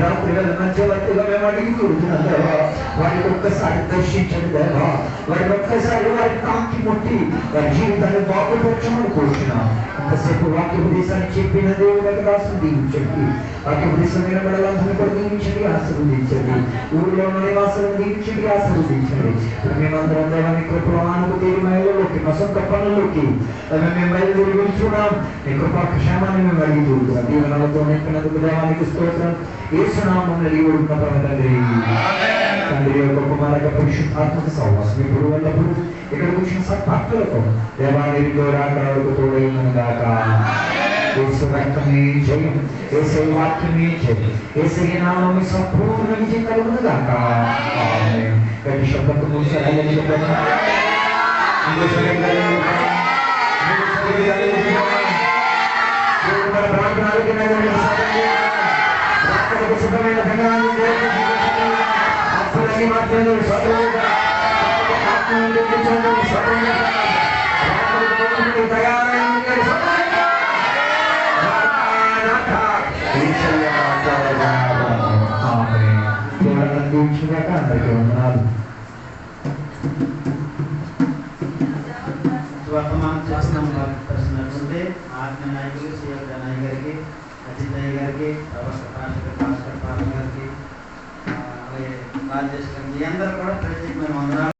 రాత్రి వేళ మధ్యవర్తిగా మేము అడిగి కూర్చున్నాం దేవా. వారికి ఒక్కసారి దర్శించండి దేవా. వారికి ఒక్కసారి వారి కాంతి ముట్టి వారి జీవితాన్ని బాగుపరచమని కూర్చున్నాం. ఇంతసేపు వాక్యోపదేశాన్ని చెప్పిన దేవుడికి ఆశీర్వదించండి. వాక్యోపదేశం నిలబడాలని కూడా దీవించండి, ఆశీర్వదించండి. ఊరిలో ఉన్న నివాసాలను దీవించండి, ఆశీర్వదించండి. మేమందరం దేవాన్ని కృపలో అనుభూతి మహిళలోకి మా సొంత పనుల్లోకి మేము బయలుదేరి వెళ్తున్నాం. నీ కృపా క్షేమాన్ని మేము అడిగి చూస్తున్నాం. దీవెనలతో నింపినందుకు దేవానికి స్తోత్రం. యేసునామమున నీవుడున్న పరమ తండ్రి, తండ్రి యొక్క కుమారక పరిశుద్ధాత్మక సహవాసం ఇప్పుడు ఎల్లప్పుడు ఇక్కడ కూర్చున్న సత్భక్తులకు దేవాలయంలో రాకడకు తోడైనను గాక. యేసు రక్తమే జయం, యేసయ్య వాక్యమే జయం, యేసయ్య నామము సంపూర్ణ విజయం కలుగును గాక. ఆమేన్. గట్టి శబ్దము మూసరాయని చెప్పండి. సిద్ధమైన అందరికీ వందనాలు. వర్తమానం చేస్తున్నాం. సిద్ధయ్య గారికి, భాస్కర్ పాల్ గారికి, అలాగే రాజేష్ గారికి, అందరూ కూడా ప్రత్యేకమైన వందనాలు.